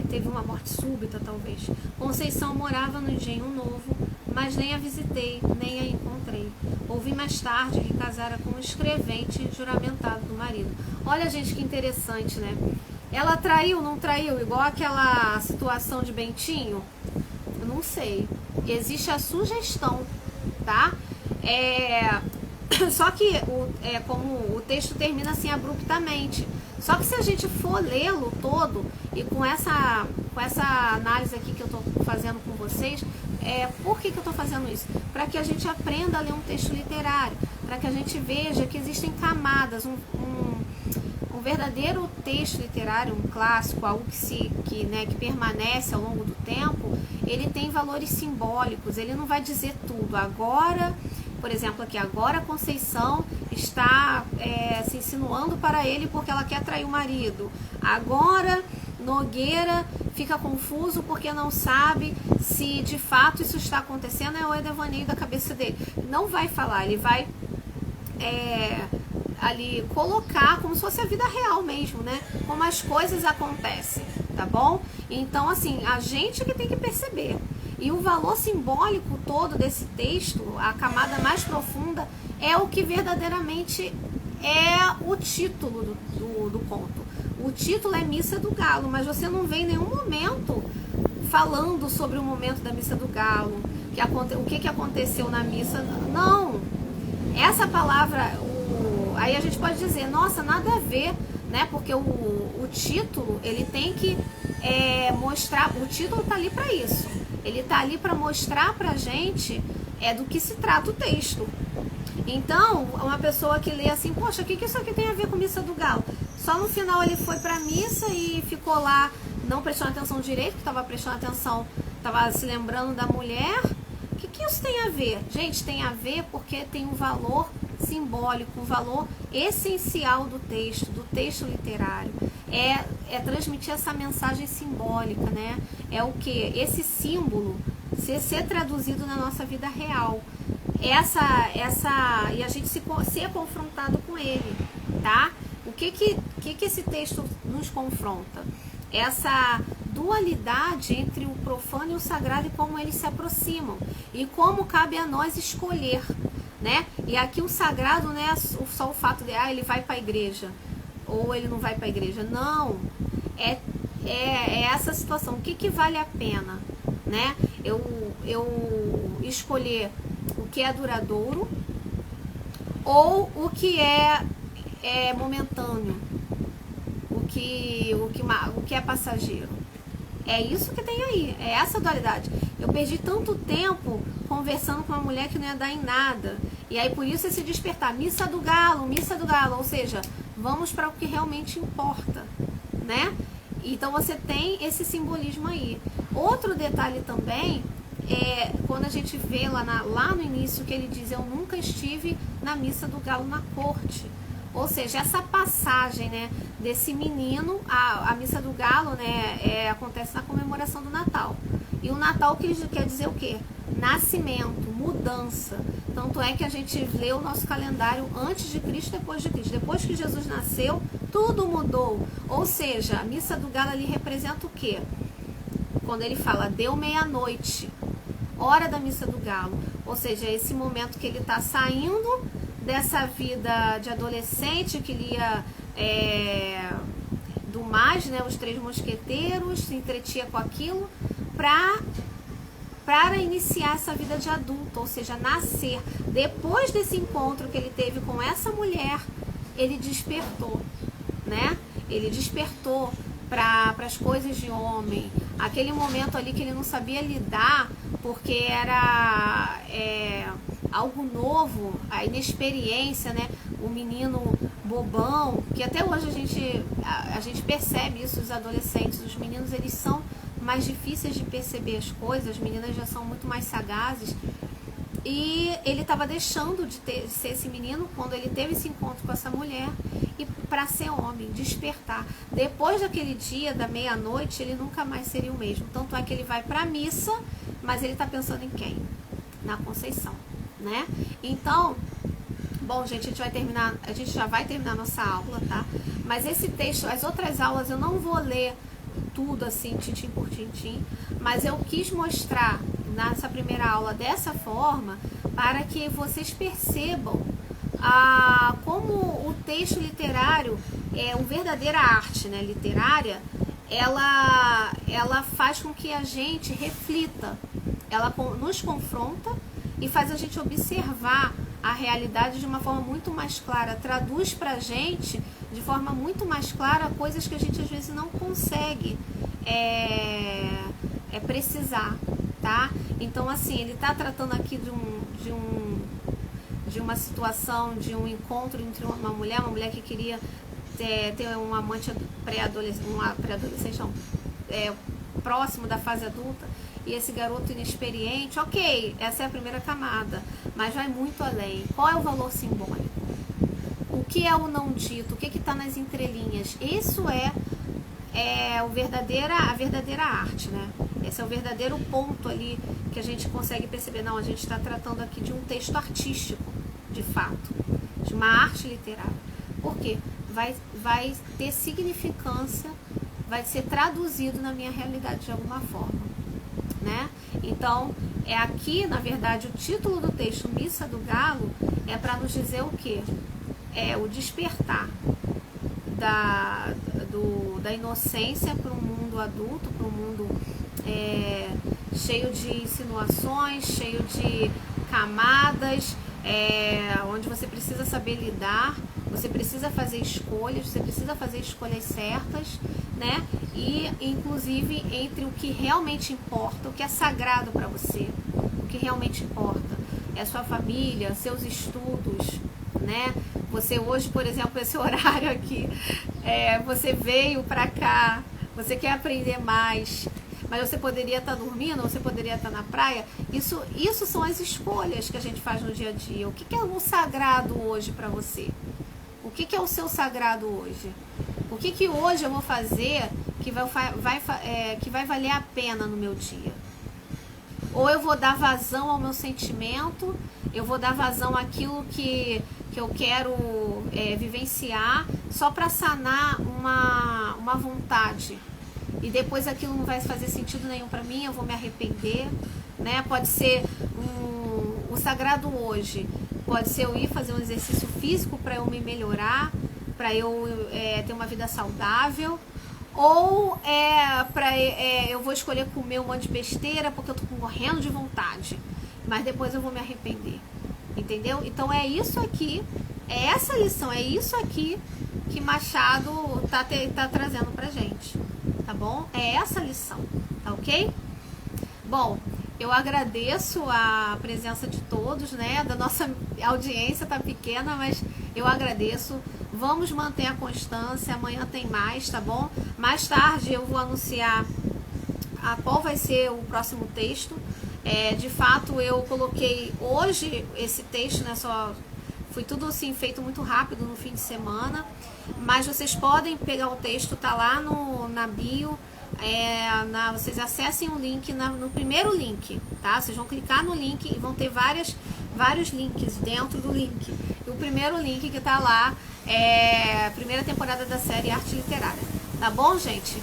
Teve uma morte súbita, talvez. Conceição morava no Engenho Novo, mas nem a visitei, nem a encontrei. Ouvi mais tarde que casara com um escrevente juramentado do marido. Olha, gente, que interessante, né? Ela traiu, não traiu? Igual aquela situação de Bentinho? Eu não sei. Existe a sugestão, tá? Só que como o texto termina assim abruptamente. Só que se a gente for lê-lo todo, e com essa análise aqui que eu estou fazendo com vocês, por que eu estou fazendo isso? Para que a gente aprenda a ler um texto literário, para que a gente veja que existem camadas, um verdadeiro texto literário, um clássico, algo que permanece ao longo do tempo, ele tem valores simbólicos, ele não vai dizer tudo. Agora, por exemplo, aqui, agora a Conceição está se insinuando para ele porque ela quer trair o marido. Agora Nogueira fica confuso porque não sabe se de fato isso está acontecendo ou é devaneio da cabeça dele. Não vai falar, ele vai ali colocar como se fosse a vida real mesmo, né? Como as coisas acontecem, tá bom? Então, assim, a gente que tem que perceber. E o valor simbólico todo desse texto, a camada mais profunda, é o que verdadeiramente é o título do conto. O título é Missa do Galo, mas você não vê em nenhum momento falando sobre o momento da Missa do Galo, o que aconteceu na missa. Não! Essa palavra, aí a gente pode dizer, nossa, nada a ver, né? Porque o título, ele tem que mostrar, o título tá ali para isso. Ele tá ali para mostrar pra gente do que se trata o texto. Então, uma pessoa que lê assim, poxa, o que isso aqui tem a ver com Missa do Galo? Só no final ele foi pra missa e ficou lá, não prestando atenção direito, que estava prestando atenção, estava se lembrando da mulher. O que isso tem a ver? Gente, tem a ver porque tem um valor simbólico, um valor essencial do texto literário. É transmitir essa mensagem simbólica, né? É o que? Esse símbolo ser traduzido na nossa vida real. E a gente ser confrontado com ele, tá? O que esse texto nos confronta? Essa dualidade entre o profano e o sagrado e como eles se aproximam. E como cabe a nós escolher, né? E aqui o sagrado não é só o fato de ele vai para a igreja ou ele não vai para a igreja. Não, é essa situação. O que vale a pena, né? Eu escolher o que é duradouro ou o que é momentâneo, o que é passageiro. É isso que tem aí, é essa dualidade. Eu perdi tanto tempo conversando com uma mulher que não ia dar em nada. E aí por isso esse despertar, Missa do Galo, ou seja, vamos para o que realmente importa, né? Então você tem esse simbolismo aí. Outro detalhe também é quando a gente vê lá no início que ele diz, eu nunca estive na Missa do Galo na corte. Ou seja, essa passagem, né, desse menino, a missa do galo, né, acontece na comemoração do Natal. E o Natal quer dizer o quê? Nascimento, mudança. Tanto é que a gente lê o nosso calendário antes de Cristo, depois de Cristo. Depois que Jesus nasceu, tudo mudou. Ou seja, a missa do galo ali representa o quê? Quando ele fala, deu meia-noite, hora da missa do galo. Ou seja, esse momento que ele está saindo dessa vida de adolescente, que lia do mais, né, os Três Mosqueteiros, se entretia com aquilo, para iniciar essa vida de adulto, ou seja, nascer. Depois desse encontro que ele teve com essa mulher, ele despertou, né? Ele despertou para as coisas de homem. Aquele momento ali que ele não sabia lidar, porque era algo novo, a inexperiência, né? O menino bobão, que até hoje a gente percebe isso, os adolescentes, os meninos, eles são mais difíceis de perceber as coisas, as meninas já são muito mais sagazes. E ele estava deixando de ser esse menino quando ele teve esse encontro com essa mulher, e para ser homem, despertar. Depois daquele dia, da meia-noite, ele nunca mais seria o mesmo. Tanto é que ele vai para a missa, mas ele está pensando em quem? Na Conceição, né? Então, bom, gente, a gente já vai terminar a nossa aula, tá? Mas esse texto, as outras aulas eu não vou ler tudo assim, tintim por tintim, mas eu quis mostrar nessa primeira aula dessa forma, para que vocês percebam como o texto literário é uma verdadeira arte, né, literária. Ela faz com que a gente reflita, ela nos confronta e faz a gente observar a realidade de uma forma muito mais clara, traduz pra gente de forma muito mais clara coisas que a gente às vezes não consegue precisar, tá? Então, assim, ele tá tratando aqui de uma situação, de um encontro entre uma mulher que queria ter um amante pré-adolescente, próximo da fase adulta, e esse garoto inexperiente. Ok, essa é a primeira camada, mas vai muito além. Qual é o valor simbólico? O que é o não dito? O que está nas entrelinhas? Isso é a verdadeira arte, né? Esse é o verdadeiro ponto ali que a gente consegue perceber. Não, a gente está tratando aqui de um texto artístico, de fato, de uma arte literária. Por quê? Vai ter significância, vai ser traduzido na minha realidade de alguma forma, né? Então, aqui, na verdade, o título do texto, Missa do Galo, é para nos dizer o quê? É o despertar da inocência para um mundo adulto, para um mundo cheio de insinuações, cheio de camadas, onde você precisa saber lidar, você precisa fazer escolhas, você precisa fazer escolhas certas, né? E, inclusive, entre o que realmente importa, o que é sagrado para você, o que realmente importa é a sua família, seus estudos, né? Você hoje, por exemplo, esse horário aqui, você veio para cá, você quer aprender mais, mas você poderia estar dormindo, ou você poderia estar na praia. Isso são as escolhas que a gente faz no dia a dia. O que é o sagrado hoje para você? O que é o seu sagrado hoje? O que hoje eu vou fazer que vai valer a pena no meu dia? Ou eu vou dar vazão ao meu sentimento, eu vou dar vazão àquilo que eu quero vivenciar só para sanar uma vontade. E depois aquilo não vai fazer sentido nenhum para mim, eu vou me arrepender, né? Pode ser o sagrado hoje, pode ser eu ir fazer um exercício físico para eu me melhorar, para eu ter uma vida saudável, ou eu vou escolher comer um monte de besteira porque eu tô morrendo de vontade, mas depois eu vou me arrepender, entendeu? Então é isso aqui, é essa lição, é isso aqui que Machado tá trazendo pra gente, tá bom? É essa lição, tá ok? Bom, eu agradeço a presença de todos, né? Da nossa audiência tá pequena, mas eu agradeço. Vamos manter a constância, amanhã tem mais, tá bom? Mais tarde eu vou anunciar qual vai ser o próximo texto. De fato, eu coloquei hoje esse texto, né? Só Foi tudo assim feito muito rápido no fim de semana, mas vocês podem pegar o texto, tá lá na bio, vocês acessem o link no primeiro link, tá? Vocês vão clicar no link e vão ter vários links dentro do link. E o primeiro link que tá lá é a primeira temporada da série Arte Literária, tá bom, gente?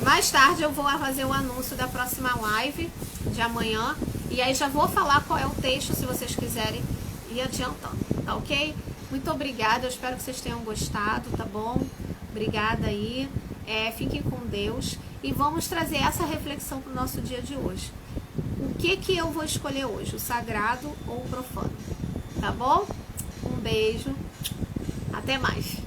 Mais tarde eu vou fazer o anúncio da próxima live de amanhã, e aí já vou falar qual é o texto, se vocês quiserem ir adiantando, tá ok? Muito obrigada, eu espero que vocês tenham gostado, tá bom? Obrigada aí, fiquem com Deus, e vamos trazer essa reflexão para o nosso dia de hoje. O que eu vou escolher hoje, o sagrado ou o profano? Tá bom? Um beijo, até mais!